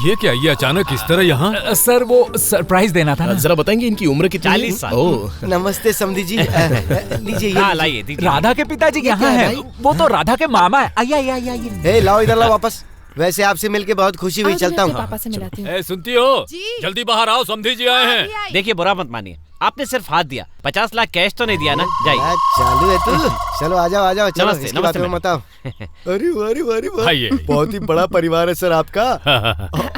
Speaker 10: ये क्या, ये अचानक इस तरह यहाँ?
Speaker 3: सर वो सरप्राइज देना था ना।
Speaker 13: जरा बताएंगे इनकी उम्र कितनी?
Speaker 8: 40 साल।
Speaker 13: ओह
Speaker 11: नमस्ते समधी जी। लीजिए ये।
Speaker 8: हाँ लाइए दीजिए।
Speaker 3: राधा के पिताजी यहाँ हैं। वो तो राधा के मामा है। आइए आइए आइए।
Speaker 11: ए लाओ इधर लाओ वापस। वैसे आपसे मिलके बहुत खुशी हुई। चलता हूँ।
Speaker 1: पापा से मिलाती हूँ।
Speaker 10: ए, सुनती हो? जल्दी बाहर आओ, समधी जी आए हैं।
Speaker 8: देखिए बुरा मत मानिए, आपने सिर्फ हाथ दिया, 50 लाख कैश तो नहीं दिया ना। जाइए।
Speaker 11: चालू है तू। चलो आ जाओ चलो।
Speaker 8: नमस्ते,
Speaker 11: इसकी बात
Speaker 8: नमस्ते
Speaker 11: मत आओ। अरे वाह
Speaker 10: आइए।
Speaker 11: बहुत ही बड़ा परिवार है सर आपका।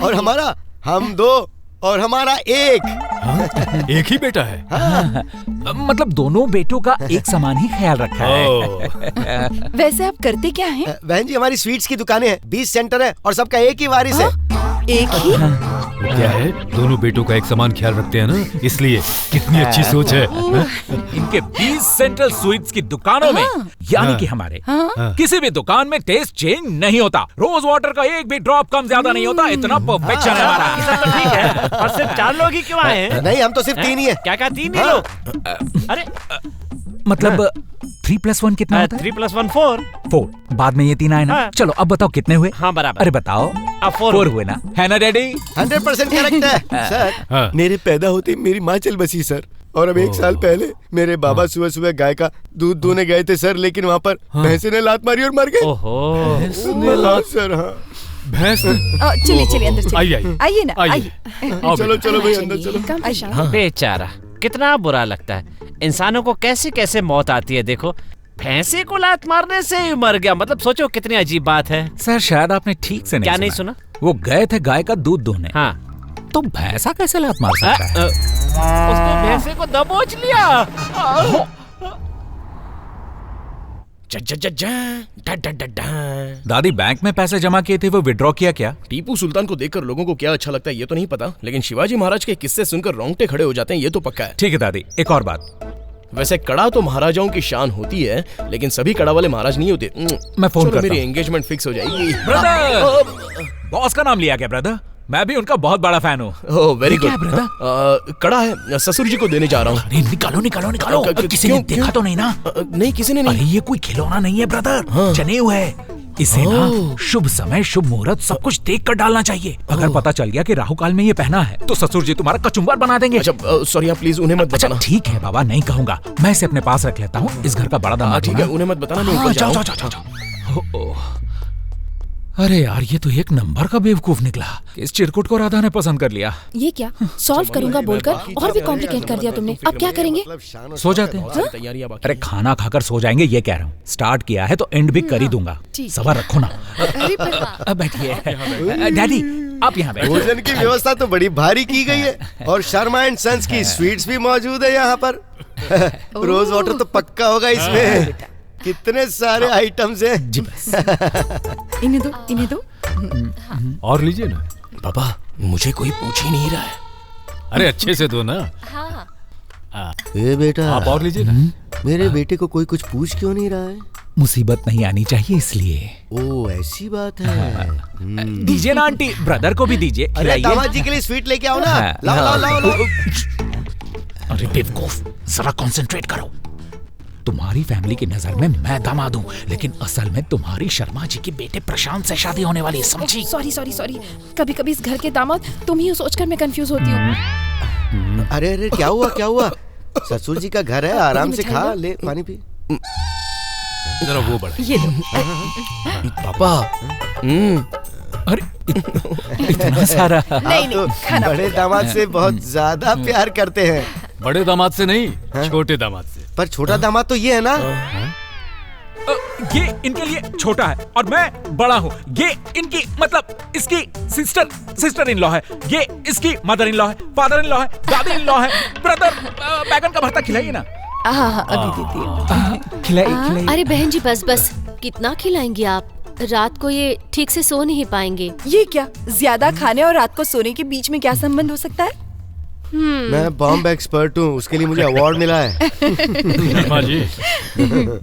Speaker 11: और हमारा, हम दो और हमारा एक।
Speaker 10: एक ही बेटा है?
Speaker 3: मतलब दोनों बेटों का एक समान ही ख्याल रखा है।
Speaker 9: वैसे आप करते क्या हैं?
Speaker 11: बहन जी हमारी स्वीट्स की दुकानें हैं, 20 सेंटर है और सबका एक ही वारिस है।
Speaker 9: एक ही?
Speaker 10: क्या है, दोनों बेटों का एक समान ख्याल रखते हैं ना, इसलिए। कितनी अच्छी सोच है।
Speaker 3: इनके 20 सेंट्रल स्वीट्स की दुकानों में, यानी कि हमारे किसी भी दुकान में टेस्ट चेंज नहीं होता। रोज वाटर का एक भी ड्रॉप कम ज्यादा नहीं होता। इतना परफेक्शन है हमारा।
Speaker 8: तो ठीक है, और सिर्फ 4 लोग ही क्यों आए हैं?
Speaker 11: नहीं हम तो सिर्फ 3 ही है।
Speaker 8: क्या 3 ही लोग? अरे
Speaker 3: मतलब 3+1 कितना होता है?
Speaker 8: 3+1 4।
Speaker 3: 4। बाद में ये 3 आए ना। चलो अब बताओ कितने हुए?
Speaker 8: हाँ बराबर।
Speaker 3: अरे बताओ। 4 हुए ना, है ना डैडी?
Speaker 11: 100% करेक्ट है सर। मेरे पैदा होते मेरी माँ चल बसी सर। और अब 1 साल पहले मेरे बाबा सुबह सुबह गाय का दूध दूने गए थे सर, लेकिन वहाँ पर भैंसे ने लात मारी और मर गए।
Speaker 8: ओहो
Speaker 11: सर। हाँ
Speaker 10: भैंस।
Speaker 9: चलिए अंदर चलिए। आइए ना आइए।
Speaker 11: चलो भाई अंदर चलो।
Speaker 8: बेचारा, कितना बुरा लगता है। इंसानों को कैसे कैसे मौत आती है। देखो, भैंसे को लात मारने से ही मर गया। मतलब सोचो कितनी अजीब बात है।
Speaker 3: सर शायद आपने ठीक से
Speaker 8: क्या नहीं सुना?
Speaker 3: वो गए थे गाय का दूध दूहने।
Speaker 8: हाँ
Speaker 3: तो भैंसा कैसे लात मार सकता है?
Speaker 8: उसको भैंसे को दबोच लिया।
Speaker 3: दादी बैंक में पैसे जमा किए थे, वो विड्रॉ किया क्या?
Speaker 13: टीपू सुल्तान को देखकर लोगों को क्या अच्छा लगता है ये तो नहीं पता, लेकिन शिवाजी महाराज के किस्से सुनकर रोंगटे खड़े हो जाते हैं ये तो पक्का है।
Speaker 3: ठीक है दादी, एक और बात।
Speaker 13: वैसे कड़ा तो महाराजाओं की शान होती है, लेकिन सभी कड़ा वाले महाराज नहीं होते।
Speaker 3: मैं फोन करता हूं।
Speaker 13: मेरी एंगेजमेंट फिक्स हो जाएगी।
Speaker 3: ब्रदर, बॉस का नाम लिया क्या ब्रदर? मैं भी उनका बहुत बड़ा फैन हूँ।
Speaker 13: Oh very good brother. कड़ा है, ससुर जी को देने जा रहा हूँ।
Speaker 3: अरे निकालो। किसी ने देखा तो नहीं ना?
Speaker 13: नहीं किसी ने नहीं।
Speaker 3: अरे ये कोई खिलौना नहीं है ब्रदर, जनेऊ है। इसे ना शुभ समय, शुभ मुहूर्त सब कुछ देख कर डालना चाहिए। अगर पता चल गया कि राहु काल में ये पहना है तो ससुर जी तुम्हारा कचुम्बर बना देंगे।
Speaker 13: अच्छा सॉरी आप प्लीज उन्हें मत बताना।
Speaker 3: ठीक है बाबा, नहीं कहूँगा। मैं इसे अपने पास रख लेता हूँ। इस घर का बड़ा दामाद।
Speaker 13: ठीक है उन्हें मत बताना।
Speaker 3: जाओ। अरे यार, ये तो एक नंबर का बेवकूफ निकला। इस चिरकुट को राधा ने पसंद कर लिया।
Speaker 1: ये क्या सॉल्व करूंगा बोलकर और भी कॉम्प्लिकेट कर दिया तुमने। अब क्या करेंगे?
Speaker 3: सो जाते हैं। अरे खाना खाकर सो जाएंगे ये कह रहा हूँ। स्टार्ट किया है तो एंड भी कर ही दूंगा। सबर रखो ना। बैठिए डैडी, आप यहाँ बैठिए।
Speaker 11: भोजन की व्यवस्था तो बड़ी भारी की गई है और शर्मा एंड सन्स की स्वीट्स भी मौजूद है यहाँ पर। रोज वाटर तो पक्का होगा इसमें। कितने सारे आइटम्स हैं।
Speaker 3: जी बस।
Speaker 9: इन्हें दो।
Speaker 10: और लीजिए ना।
Speaker 13: पापा मुझे कोई पूछ ही नहीं रहा है।
Speaker 10: अरे अच्छे से दो ना।
Speaker 11: ए बेटा,
Speaker 10: आप और लीजिए ना।
Speaker 11: मेरे बेटे को कोई कुछ पूछ क्यों नहीं रहा है?
Speaker 3: मुसीबत नहीं आनी चाहिए इसलिए।
Speaker 11: ओ ऐसी बात है।
Speaker 3: दीजिए ना आंटी, ब्रदर को भी दीजिए।
Speaker 11: अरे दामाद जी के लिए स्वीट लेके आओ ना। लाओ।
Speaker 3: अरे बेवकूफ, जरा कंसंट्रेट करो। तुम्हारी फैमिली की नजर में मैं दामाद हूँ, लेकिन असल में तुम्हारी शर्मा जी के बेटे प्रशांत से शादी होने वाली है, समझी?
Speaker 1: सॉरी। कभी इस घर के दामाद तुम ही सोचकर मैं कंफ्यूज होती हूँ।
Speaker 11: अरे क्या हुआ? ससुर जी का घर है, आराम से खा ले, पानी पी।
Speaker 10: जरा वो बड़ा।
Speaker 9: ये लो।
Speaker 13: पापा।
Speaker 3: अरे इतना सारा।
Speaker 9: नहीं,
Speaker 11: बड़े दामाद से बहुत ज्यादा प्यार करते हैं।
Speaker 10: बड़े दामाद से नहीं, छोटे दामाद से।
Speaker 11: पर छोटा दामाद तो ये है ना।
Speaker 3: ये इनके लिए छोटा है और मैं बड़ा हूँ। ये इनकी मतलब इसकी सिस्टर इन लॉ है। ये इसकी मदर इन लॉ है, फादर इन लॉ है, दादी इन लॉ है। ब्रदर, बैगन का भरता खिलाइए ना।
Speaker 9: हाँ अभी देती
Speaker 3: खिलाइए।
Speaker 14: अरे बहन जी बस कितना खिलाएंगी आप? रात को ये ठीक से सो नहीं पाएंगे।
Speaker 9: ये क्या, ज्यादा खाने और रात को सोने के बीच में क्या संबंध हो सकता है?
Speaker 11: मैं बॉम्ब एक्सपर्ट हूँ, उसके लिए मुझे अवार्ड मिला है।
Speaker 10: शर्मा जी,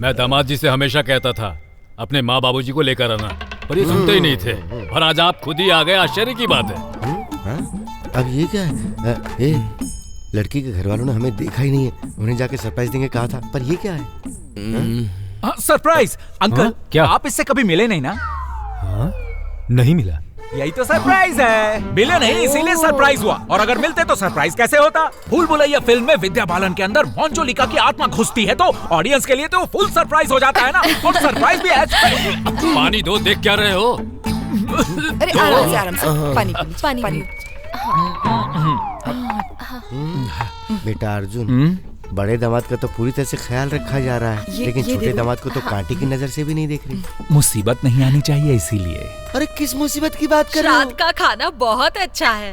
Speaker 10: मैं दामाद जी से हमेशा कहता था अपने माँ बाबूजी को लेकर आना, पर ये सुनते ही नहीं थे। और आज आप खुद ही आ गए, आश्चर्य की बात है।
Speaker 11: अब ये क्या है? लड़की के घर वालों ने हमें देखा ही नहीं है, उन्हें जाके सरप्राइज देंगे कहा था, पर ये क्या है?
Speaker 3: सरप्राइज अंकल,
Speaker 10: क्या
Speaker 3: आप इससे कभी मिले नहीं ना?
Speaker 10: नहीं मिला।
Speaker 3: यही तो सरप्राइज है। मिले नहीं इसीलिए सरप्राइज हुआ, और अगर मिलते तो सरप्राइज कैसे होता? भूल भुलैया फिल्म में विद्या बालन के अंदर मोंचोलिका की आत्मा घुसती है तो ऑडियंस के लिए तो फुल सरप्राइज हो जाता है ना। और सरप्राइज भी है।
Speaker 10: पानी दो, देख क्या रहे हो?
Speaker 9: अरे आराम से पानी।
Speaker 11: बेटा अर्जुन, बड़े दामाद का तो पूरी तरह से ख्याल रखा जा रहा है, लेकिन छोटे दामाद को तो कांटे की नजर से भी नहीं देख रही।
Speaker 3: मुसीबत नहीं आनी चाहिए इसीलिए।
Speaker 11: अरे किस मुसीबत की बात कर रहे हो?
Speaker 6: श्राद्ध का खाना बहुत अच्छा है।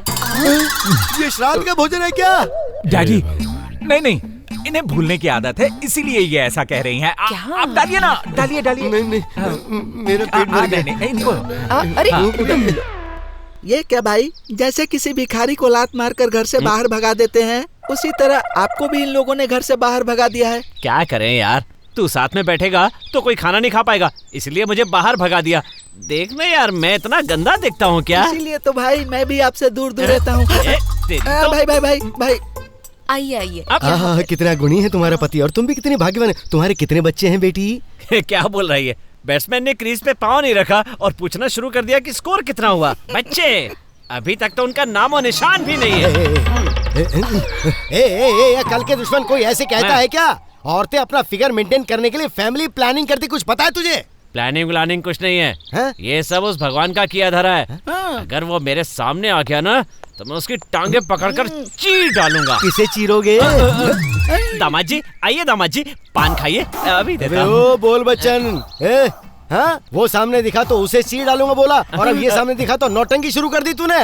Speaker 11: ये श्राद्ध का भोजन है क्या?
Speaker 3: डैडी, नहीं, इन्हें भूलने की आदत है, इसीलिए ये ऐसा कह रही हैं। आप डालिए ना, डालिए।
Speaker 11: नहीं, मेरा पेट भर गया।
Speaker 3: इनको
Speaker 9: अरे
Speaker 15: ये क्या भाई, जैसे किसी भिखारी को लात मारकर घर से बाहर भगा देते हैं, उसी तरह आपको भी इन लोगों ने घर से बाहर भगा दिया है।
Speaker 8: क्या करें यार, तू साथ में बैठेगा तो कोई खाना नहीं खा पाएगा, इसलिए मुझे बाहर भगा दिया। देखना यार, मैं इतना गंदा दिखता हूँ क्या?
Speaker 15: इसीलिए तो भाई मैं भी आपसे दूर रहता हूँ। भाई
Speaker 6: आइए।
Speaker 11: कितना गुणी है तुम्हारा पति, और तुम भी कितनी भाग्यवान है। तुम्हारे कितने बच्चे हैं बेटी?
Speaker 8: क्या बोल रही है? बैट्समैन ने क्रीज पे पाँव नहीं रखा और पूछना शुरू कर दिया कि स्कोर कितना हुआ। बच्चे, अभी तक तो उनका नाम और निशान भी नहीं है।
Speaker 11: कल के दुश्मन कोई ऐसे कहता है क्या? औरतें अपना फिगर मेंटेन करने के लिए फैमिली प्लानिंग करती, कुछ पता है तुझे?
Speaker 8: प्लानिंग कुछ नहीं है, ये सब उस भगवान का किया धरा है। अगर वो मेरे सामने आ गया ना तो मैं उसकी टांगे पकड़कर चीर डालूंगा।
Speaker 11: किसे चीरोगे?
Speaker 8: दामाद जी, आइए दामाद जी, पान खाइए, अभी देता हूं।
Speaker 11: ओ बोल बच्चन, हाँ? वो सामने दिखा तो उसे चीर डालूंगा बोला, और अब ये सामने दिखा तो नौटंकी शुरू कर दी तूने।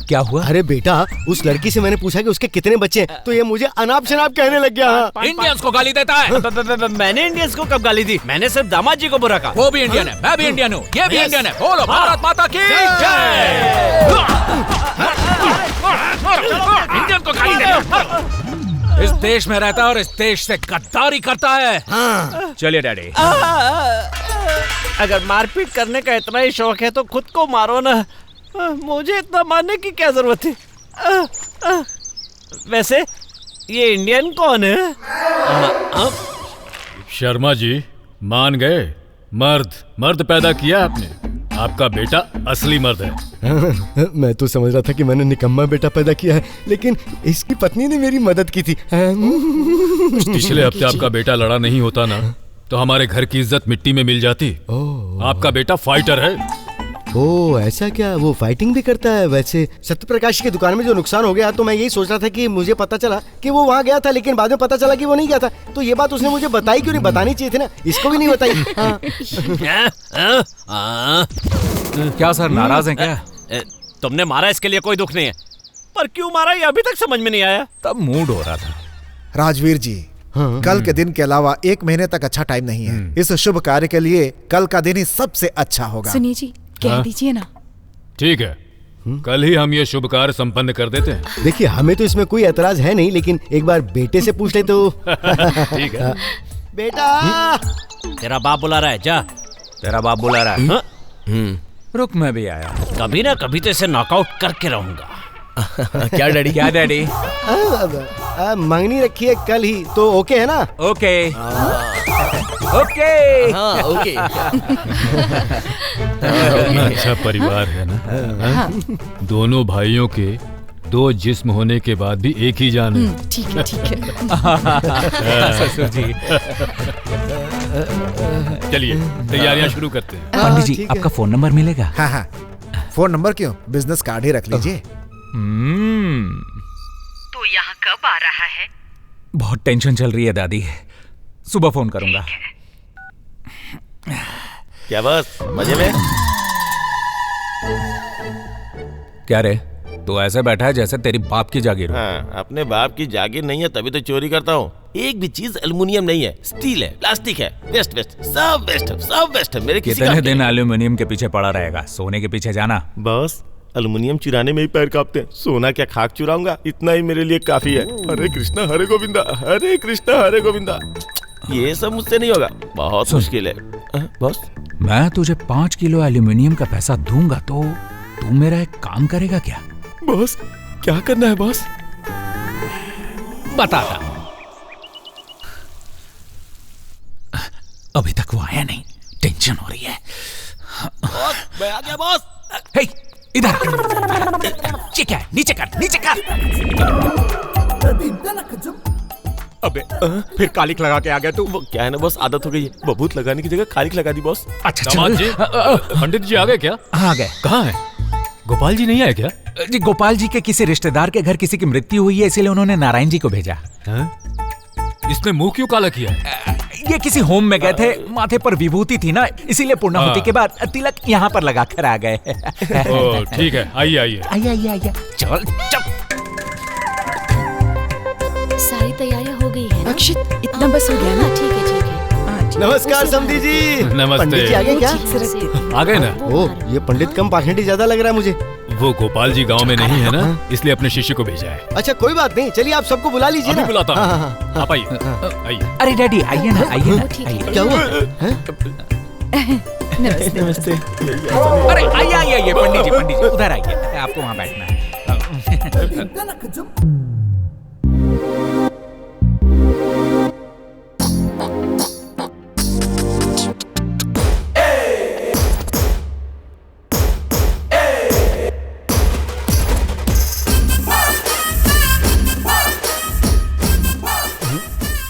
Speaker 3: क्या हुआ?
Speaker 11: अरे बेटा, उस लड़की से मैंने पूछा कि उसके कितने बच्चे हैं, तो ये मुझे अनाप शनाप कहने लग गया।
Speaker 3: इंडियंस को गाली देता है।
Speaker 8: मैंने इंडियंस को कब गाली दी? मैंने सिर्फ दामाद जी को बुरा कहा।
Speaker 3: वो भी इंडियन है, मैं भी इंडियन हूँ, ये भी इंडियन है। बोलो भारत माता की जय। इंडियन को गाली देता, इस देश में रहता है और इस देश से गद्दारी करता है। चलिए डैडी,
Speaker 8: अगर मारपीट करने का इतना ही शौक है तो खुद को मारो ना, मुझे इतना मारने की क्या जरूरत थी? वैसे ये इंडियन कौन है?
Speaker 10: शर्मा जी मान गए, मर्द पैदा किया आपने, आपका बेटा असली मर्द है।
Speaker 11: मैं तो समझ रहा था कि मैंने निकम्मा बेटा पैदा किया है, लेकिन इसकी पत्नी ने मेरी मदद की थी।
Speaker 10: पिछले हफ्ते आपका बेटा लड़ा नहीं होता ना तो हमारे घर की इज्जत मिट्टी में मिल जाती। आपका बेटा फाइटर है।
Speaker 11: ओह ऐसा क्या, वो फाइटिंग भी करता है? वैसे सत्यप्रकाश की दुकान में जो नुकसान हो गया तो मैं यही सोच रहा था कि मुझे पता चला कि वो वहाँ गया था, लेकिन बाद में पता चला कि वो नहीं गया था। तो ये बात उसने मुझे बताई क्यों नहीं? बतानी चाहिए थी ना, इसको भी नहीं बताई।
Speaker 3: क्या सर नाराज हैं क्या?
Speaker 8: तुमने मारा इसके लिए कोई दुख नहीं है, पर क्यों मारा ये अभी तक समझ में नहीं आया।
Speaker 3: तब मूड हो रहा था।
Speaker 4: राजवीर जी, कल के दिन के अलावा 1 महीने तक अच्छा टाइम नहीं है। इस शुभ कार्य के लिए कल का दिन ही सबसे अच्छा होगा।
Speaker 9: सुनिए जी, कह दीजिए ना।
Speaker 10: ठीक है, कल ही हम ये शुभ कार्य संपन्न कर देते हैं।
Speaker 11: देखिए हमें तो इसमें कोई एतराज है नहीं, लेकिन एक बार बेटे से पूछ ले तो।
Speaker 10: ठीक है
Speaker 11: बेटा,
Speaker 8: तेरा बाप बुला रहा है, जा।
Speaker 3: तेरा बाप बुला रहा है? रुक, मैं भी आया।
Speaker 8: कभी ना कभी तो इसे नॉकआउट करके रहूंगा।
Speaker 3: क्या डैडी? क्या डैडी?
Speaker 11: मंगनी रखी है कल ही, तो ओके है ना?
Speaker 3: Okay okay.
Speaker 13: हाँ ओके।
Speaker 10: अच्छा परिवार है ना? दोनों भाइयों के 2 जिस्म होने के बाद भी एक ही जान है।
Speaker 9: ठीक है ठीक है।
Speaker 3: ससुर जी,
Speaker 10: चलिए तैयारियां शुरू करते हैं।
Speaker 3: पंडित जी, आपका फोन नंबर मिलेगा?
Speaker 4: हाँ, फोन नंबर क्यों, बिजनेस कार्ड ही रख लीजिए।
Speaker 16: तू यहाँ
Speaker 14: कब आ रहा है?
Speaker 3: बहुत टेंशन चल रही है दादी, सुबह फोन करूंगा।
Speaker 12: क्या बस मजे में?
Speaker 3: क्या रे, तू ऐसे बैठा है जैसे तेरी बाप की जागीर हो।
Speaker 12: हाँ, अपने बाप की जागीर नहीं है तभी तो चोरी करता हूँ। एक भी चीज एल्युमिनियम नहीं है, स्टील है, प्लास्टिक है, वेस्ट वेस्ट सब वेस्ट है, सब वेस्ट है। मेरे किसी
Speaker 3: कितने दिन एल्यूमिनियम के पीछे पड़ा रहेगा, सोने के पीछे जाना।
Speaker 12: बॉस एल्युमिनियम चुराने में ही पैर कांपते हैं, सोना क्या खाक चुराऊंगा, इतना ही मेरे लिए काफी है। हरे कृष्णा हरे गोविंदा, हरे कृष्णा हरे गोविंदा। ये सब मुझसे नहीं होगा, बहुत मुश्किल है। बॉस
Speaker 3: मैं तुझे 5 किलो एल्यूमिनियम का पैसा दूंगा तो तू मेरा एक काम करेगा क्या?
Speaker 12: बॉस क्या करना है बॉस?
Speaker 3: बताता हूं। अभी तक वो आया नहीं, टेंशन हो रही है।
Speaker 12: बॉस मैं आ गया बॉस।
Speaker 3: हे इधर, ये क्या है? नीचे कर, नीचे कर। अबे फिर कालिक लगा के आ गया तू।
Speaker 12: वो क्या है ना बॉस, आदत हो गई है, बबूत लगाने की जगह कालिक लगा दी बॉस।
Speaker 3: अच्छा
Speaker 10: दामाद जी, पंडित जी आ गए क्या?
Speaker 3: हाँ आ गए।
Speaker 10: कहाँ है? गोपाल जी नहीं आए क्या?
Speaker 3: जी गोपाल जी के किसी रिश्तेदार के घर किसी की मृत्यु हुई है, इसीलिए उन्होंने नारायण जी को भेजा।
Speaker 10: इसने मुंह क्यों काला किया?
Speaker 3: ये किसी होम में गए थे, माथे पर विभूति थी ना, इसीलिए पूर्णाहुति के बाद तिलक यहाँ पर लगा कर आ गए।
Speaker 10: ओह ठीक है, आइए आइए
Speaker 3: आइए आइए आइए। चल चल।
Speaker 14: सारी तैयारियां हो गई है ना?
Speaker 9: अक्षित इतना बस हो गया ना?
Speaker 14: ठीक है ठीक है।
Speaker 11: नमस्कार समधी जी।
Speaker 10: नमस्ते।
Speaker 11: पंडित जी आ गए क्या?
Speaker 10: आ गए ना?
Speaker 11: ओ ये पंडित कम पाखंडी ज्यादा लग रहा है मुझे।
Speaker 10: वो गोपाल जी गांव में नहीं है ना, इसलिए अपने शिष्य को भेजा है।
Speaker 11: अच्छा कोई बात नहीं, चलिए आप सबको बुला लीजिए
Speaker 10: अभी
Speaker 11: ना।
Speaker 10: बुलाता
Speaker 11: हाँ,
Speaker 10: हूँ।
Speaker 11: हाँ, हाँ।
Speaker 10: आप आइए आइए।
Speaker 3: अरे डैडी आइए ना, आइए ना।
Speaker 11: क्या हुआ?
Speaker 9: नमस्ते
Speaker 11: नमस्ते।
Speaker 3: अरे आइए आइए आइए पंडित जी उधर आइए, आपको वहाँ बैठना है।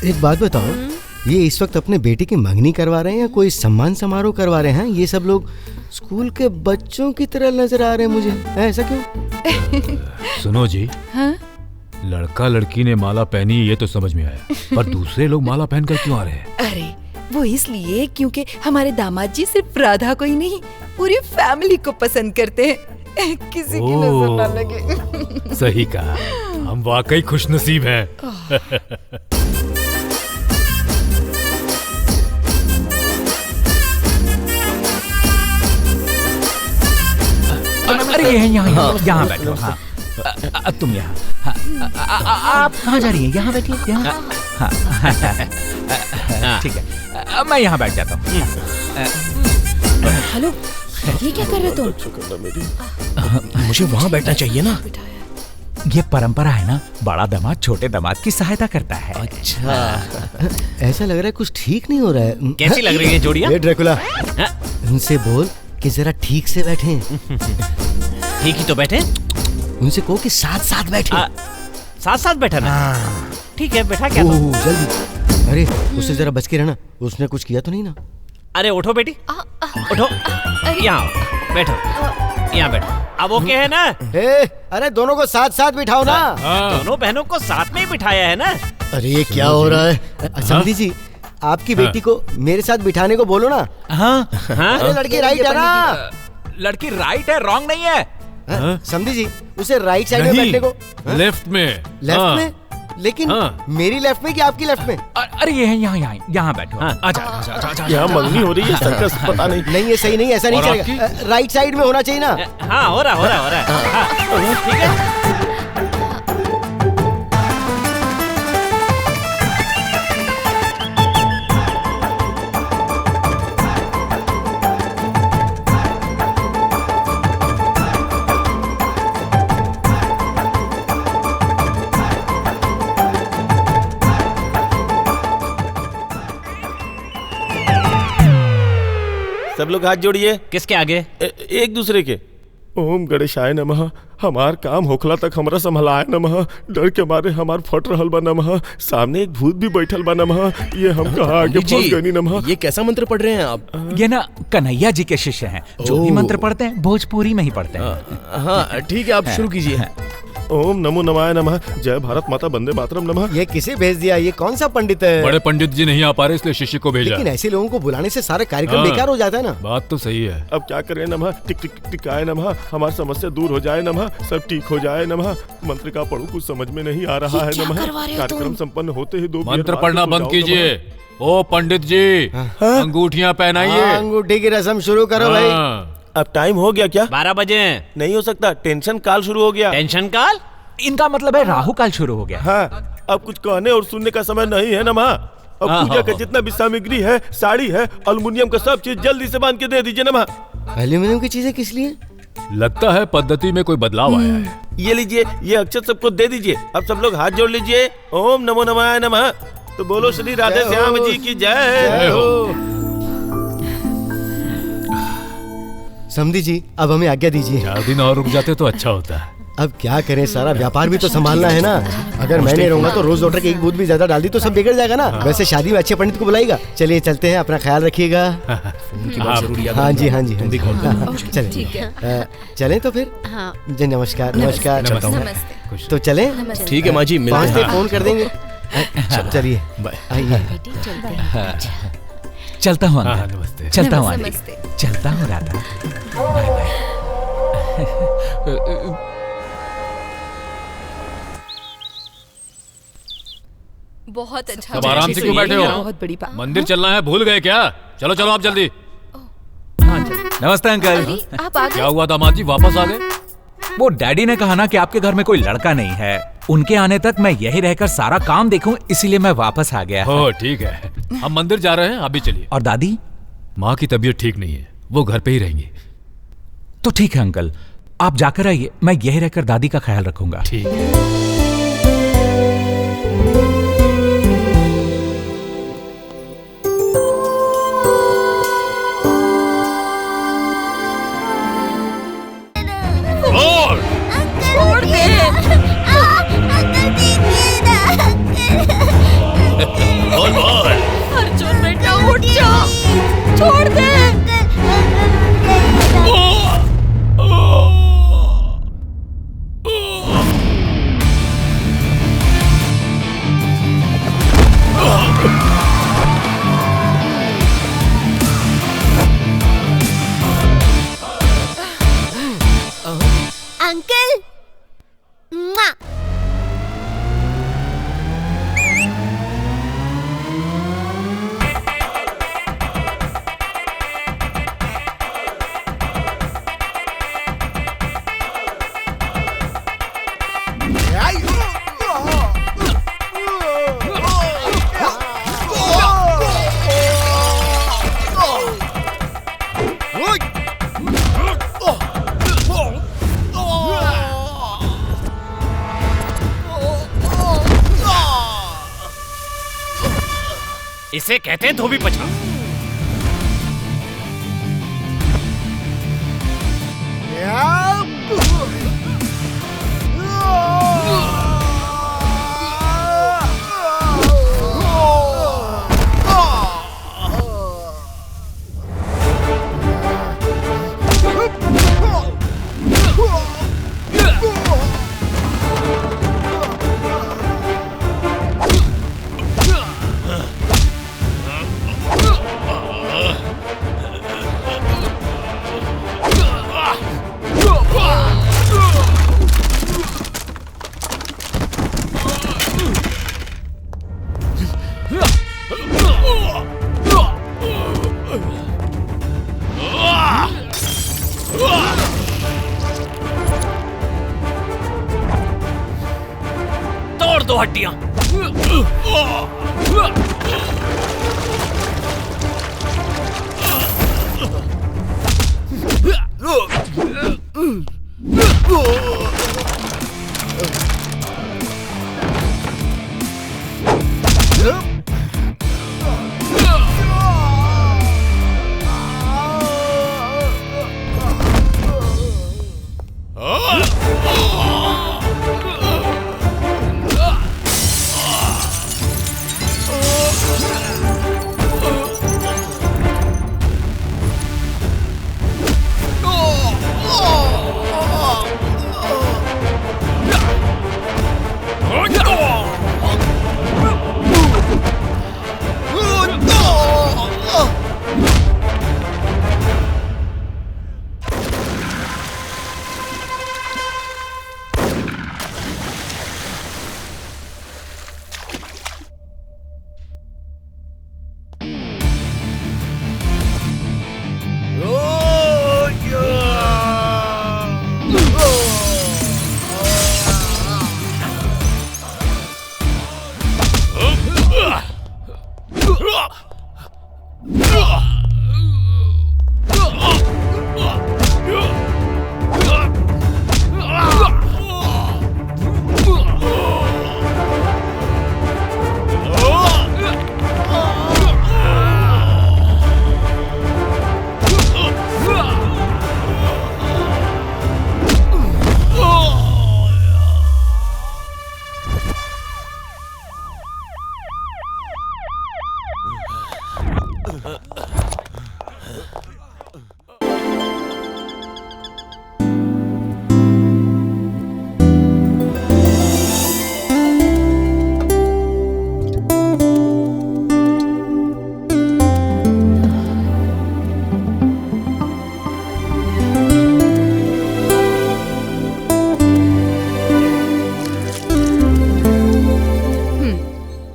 Speaker 11: एक बात बताओ, ये इस वक्त अपने बेटे की मंगनी करवा रहे हैं या कोई सम्मान समारोह करवा रहे हैं? ये सब लोग स्कूल के बच्चों की तरह नजर आ रहे हैं मुझे, ऐसा क्यों?
Speaker 10: सुनो जी,
Speaker 9: हाँ?
Speaker 10: लड़का लड़की ने माला पहनी ये तो समझ में आया, पर दूसरे लोग माला पहनकर क्यों आ रहे हैं?
Speaker 9: अरे वो इसलिए क्योंकि हमारे दामाद जी सिर्फ राधा को ही नहीं पूरी फैमिली को पसंद करते हैं, किसी की नजर ना लगे।
Speaker 10: सही कहा, हम वाकई खुशनसीब हैं।
Speaker 3: अरे यहाँ बैठो। हाँ तुम यहाँ। आप कहाँ जा रही हैं? यहाँ बैठिए, यहाँ। ठीक है, मैं यहाँ बैठ जाता हूँ।
Speaker 1: हेलो, ये क्या कर रहे हो तुम?
Speaker 13: मुझे वहाँ बैठना चाहिए ना।
Speaker 3: ये परंपरा है ना, बड़ा दामाद छोटे दामाद की सहायता करता है।
Speaker 11: अच्छा ऐसा लग रहा है कुछ ठीक नहीं हो रहा है।
Speaker 8: कैसी लग रही है जोड़ियाँ?
Speaker 11: ये ड्रैकुला, उनसे बोल कि जरा ठीक से बैठें।
Speaker 8: ठीक ही तो बैठे।
Speaker 11: उनसे कहो कि साथ साथ बैठे।
Speaker 8: साथ साथ बैठा ना? ठीक है, बैठा क्या?
Speaker 11: जल्दी। अरे उससे जरा बच के रहना, उसने कुछ किया तो नहीं ना?
Speaker 8: अरे उठो बेटी, उठो, यहाँ बैठो, यहाँ बैठो। अब ओके है ना?
Speaker 11: अरे दोनों को साथ साथ बिठाओ ना।
Speaker 8: दोनों बहनों को साथ में ही बिठाया है ना।
Speaker 11: अरे ये क्या हो रहा है? समधी जी, आपकी बेटी को मेरे साथ बिठाने को बोलो ना।
Speaker 3: हाँ
Speaker 11: अरे लड़की राइट है ना?
Speaker 3: लड़की राइट है, रॉन्ग नहीं है।
Speaker 11: समधी जी, उसे राइट साइड में बैठने को।
Speaker 10: लेफ्ट में।
Speaker 11: लेफ्ट में? लेकिन मेरी लेफ्ट में कि आपकी लेफ्ट में?
Speaker 3: अरे ये है यहाँ बैठो। आजा।
Speaker 12: यहाँ मंगनी हो रही है, सर्कस पता नहीं।
Speaker 11: नहीं ये सही नहीं, ऐसा नहीं चलेगा। राइट साइड में होना चाहिए ना।
Speaker 8: हाँ हो रहा है। ठीक है।
Speaker 12: सब लोग हाथ जोड़िए।
Speaker 8: किसके आगे?
Speaker 12: एक दूसरे के। ओम गणेशाय नमः। हमार काम होखला तक हमरा संभलाय नमः। डर के मारे हमार फट रहल बा नमः। सामने एक भूत भी बैठल बा नमः। ये हम कहाँ आगे फंस गए नमः।
Speaker 13: ये कैसा मंत्र पढ़ रहे हैं आप?
Speaker 3: ये ना कन्हैया जी के शिष्य हैं, जो भी मंत्र पढ़ते हैं भोजपुरी में ही पढ़ते हैं।
Speaker 13: हाँ ठीक है, आप शुरू कीजिए।
Speaker 12: ओम नमो नमाय नमः, जय भारत माता वंदे मातरम नमः।
Speaker 11: ये किसे भेज दिया? ये कौन सा पंडित है?
Speaker 10: बड़े पंडित जी नहीं आ पा रहे इसलिए शिष्य को भेजा।
Speaker 11: लेकिन ऐसे लोगों को बुलाने से सारे कार्यक्रम बेकार हो जाता है ना।
Speaker 10: बात तो सही है।
Speaker 12: अब क्या करें नमः, टिक टिक टिक टिकाय नमः, हमारी समस्या दूर हो जाए नमः, सब ठीक हो जाए नमः। मंत्र का पढ़ूं कुछ समझ में नहीं आ रहा है नमः। कार्यक्रम संपन्न होते ही 2
Speaker 10: मंत्र पढ़ना बंद कीजिए। ओ पंडित जी, अंगूठियाँ पहनाइए।
Speaker 11: अंगूठी की रस्म शुरू करो भाई।
Speaker 12: अब टाइम हो गया क्या?
Speaker 8: 12 बजे।
Speaker 12: नहीं हो सकता, टेंशन काल शुरू हो गया।
Speaker 8: टेंशन काल?
Speaker 16: इनका मतलब है राहु काल शुरू हो गया।
Speaker 12: हाँ, अब कुछ कहने और सुनने का समय नहीं है नमः। अब पूजा का जितना भी सामग्री है, साड़ी है, अल्युमिनियम का सब चीज जल्दी से बांध के दे दीजिए नमः।
Speaker 11: एल्यूमिनियम की चीजें किस लिए?
Speaker 10: लगता है पद्धति में कोई बदलाव आया है।
Speaker 12: ये लीजिए, ये अक्षत सबको दे दीजिए। अब सब लोग हाथ जोड़ लीजिए। ओम नमो नमाय नमः। तो बोलो श्री राधे श्याम जी की जय हो।
Speaker 11: समधी जी, अब हमें आज्ञा दीजिए।
Speaker 10: 4 दिन और रुक जाते तो अच्छा होता है।
Speaker 11: अब क्या करें, सारा व्यापार भी तो संभालना है ना। अगर मैं नहीं रहूंगा तो रोज वाटर की एक बूंद भी ज्यादा डाल दी तो सब बिगड़ जाएगा ना। वैसे शादी में अच्छे पंडित को बुलाएगा। चलिए चलते हैं, अपना ख्याल रखिएगा। हाँ जी हाँ जी, चले चले तो फिर। जी नमस्कार। नमस्कार। तो चले?
Speaker 13: ठीक है माँ जी,
Speaker 11: 5 दिन फोन कर देंगे। चलिए आइए।
Speaker 16: चलता हूँ
Speaker 10: हाँ, नमस्ते।
Speaker 16: चलता हूँ आंटी, चलता हूँ राधा। Bye bye.
Speaker 6: बहुत अच्छा।
Speaker 3: सब आराम से क्यों बैठे हो?
Speaker 9: बहुत बड़ी बात।
Speaker 3: मंदिर चलना है, भूल गए क्या? चलो चलो आप जल्दी।
Speaker 16: नमस्ते अंकल।
Speaker 6: आप आ गए?
Speaker 3: क्या हुआ दामाद जी, वापस आ गए?
Speaker 16: वो डैडी ने कहा ना कि आपके घर में कोई लड़का नहीं है। उनके आने तक मैं यही रहकर सारा काम देखूं, इसीलिए मैं वापस आ गया।
Speaker 3: हो ठीक है, हम मंदिर जा रहे हैं, आप भी चलिए।
Speaker 16: और दादी?
Speaker 3: माँ की तबीयत ठीक नहीं है, वो घर पे ही रहेंगी।
Speaker 16: तो ठीक है अंकल, आप जाकर आइए, मैं यही रहकर दादी का ख्याल रखूंगा।
Speaker 3: ठीक है।
Speaker 6: छोड़ दे। अर्जुन बेटा उठ जा, छोड़ दे।
Speaker 17: अंकल
Speaker 8: इसे कहते हैं धोबी पछा। तोड़ दो हड्डियां।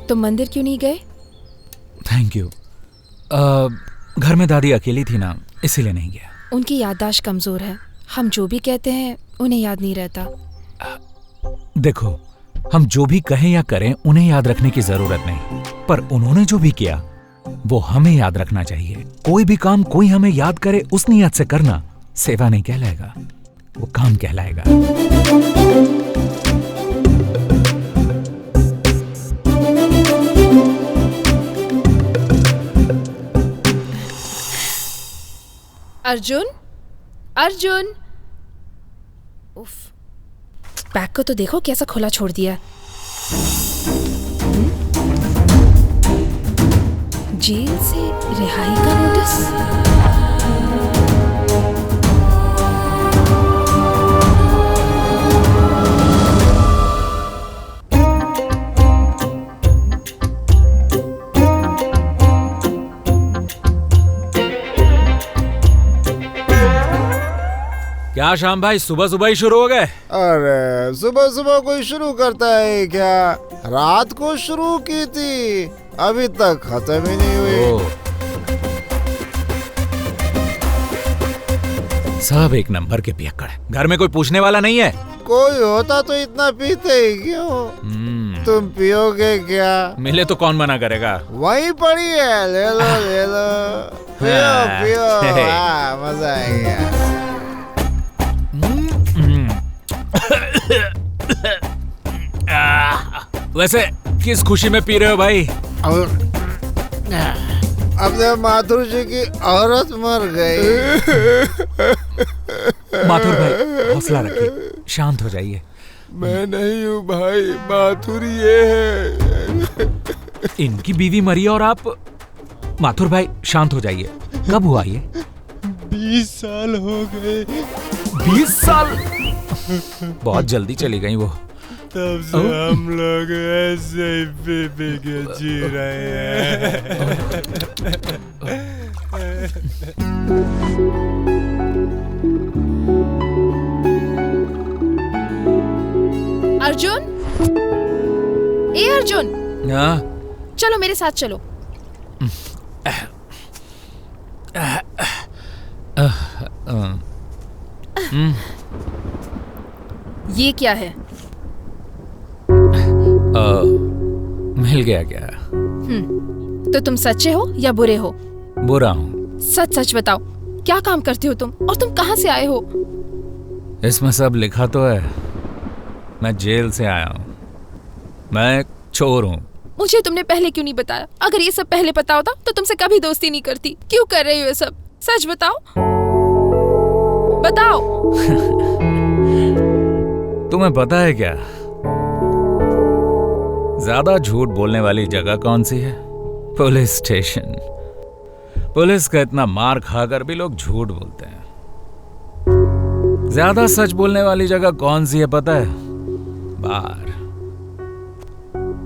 Speaker 1: तुम मंदिर क्यों नहीं गए?
Speaker 16: Thank you. घर में दादी अकेली थी ना, इसीलिए नहीं गया।
Speaker 1: उनकी याददाश्त कमजोर है, हम जो भी कहते हैं उन्हें याद नहीं रहता।
Speaker 16: देखो, हम जो भी कहें या करें उन्हें याद रखने की जरूरत नहीं, पर उन्होंने जो भी किया वो हमें याद रखना चाहिए। कोई भी काम कोई हमें याद करे उस नियत से करना सेवा नहीं कहलाएगा, वो काम कहलाएगा।
Speaker 1: अर्जुन, अर्जुन, उफ, बैग को तो देखो कैसा खुला छोड़ दिया। जेल से रिहाई का नोटिस।
Speaker 16: क्या श्याम भाई, सुबह सुबह ही शुरू हो गए?
Speaker 4: अरे सुबह सुबह कोई शुरू करता है क्या? रात को शुरू की थी, अभी तक खत्म ही नहीं हुई।
Speaker 16: सब एक नंबर के पियक्कड़। घर में कोई पूछने वाला नहीं है?
Speaker 4: कोई होता तो इतना पीते ही क्यों? तुम पियोगे क्या?
Speaker 16: मिले तो कौन मना करेगा?
Speaker 4: वहीं पड़ी है, ले लो ले लो, पियो पियो, मजा आएगा।
Speaker 16: वैसे किस खुशी में पी रहे हो भाई?
Speaker 4: अपने माथुर जी की औरत मर गई।
Speaker 16: माथुर भाई हौसला रखिए, शांत हो जाइए।
Speaker 7: मैं नहीं हूँ भाई, माथुर ये है।
Speaker 16: इनकी बीवी मरी और आप? माथुर भाई शांत हो जाइए। कब हुआ ये?
Speaker 7: 20 साल हो गए।
Speaker 16: 20 साल? बहुत जल्दी चली गई वो।
Speaker 7: तब से हम लोग ऐसे ही पी पी के जी रहे हैं।
Speaker 1: अर्जुन, ए अर्जुन, चलो मेरे साथ चलो। ये क्या है?
Speaker 16: मिल गया क्या?
Speaker 1: तो तुम सच्चे हो या बुरे हो?
Speaker 16: बुरा हूँ।
Speaker 1: सच सच बताओ, क्या काम करते हो तुम और तुम कहाँ से आए हो?
Speaker 16: इसमें सब लिखा तो है। मैं जेल से आया हूँ, मैं चोर हूँ।
Speaker 1: मुझे तुमने पहले क्यों नहीं बताया? अगर ये सब पहले पता होता तो तुमसे कभी दोस्ती नहीं करती। क्यों कर रही हो ये सब? सच बताओ, बताओ।
Speaker 16: तुम्हें पता है क्या, ज्यादा झूठ बोलने वाली जगह कौन सी है? Police station. पुलिस का इतना मार खाकर भी लोग झूठ बोलते हैं। ज्यादा सच बोलने वाली जगह कौन सी है पता है? बार।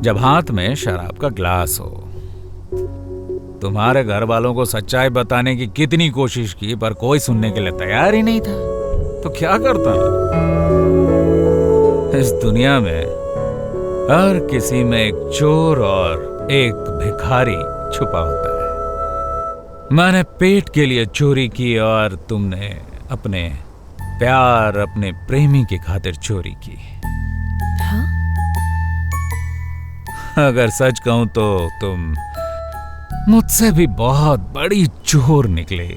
Speaker 16: जब हाथ में शराब का ग्लास हो। तुम्हारे घर वालों को सच्चाई बताने की कितनी कोशिश की, पर कोई सुनने के लिए तैयार ही नहीं था। तो क्या करता? इस दुनिया में हर किसी में एक चोर और एक भिखारी छुपा होता है। मैंने पेट के लिए चोरी की और तुमने अपने प्यार, अपने प्रेमी की खातिर चोरी की।
Speaker 1: हाँ?
Speaker 16: अगर सच कहूं तो तुम मुझसे भी बहुत बड़ी चोर निकले,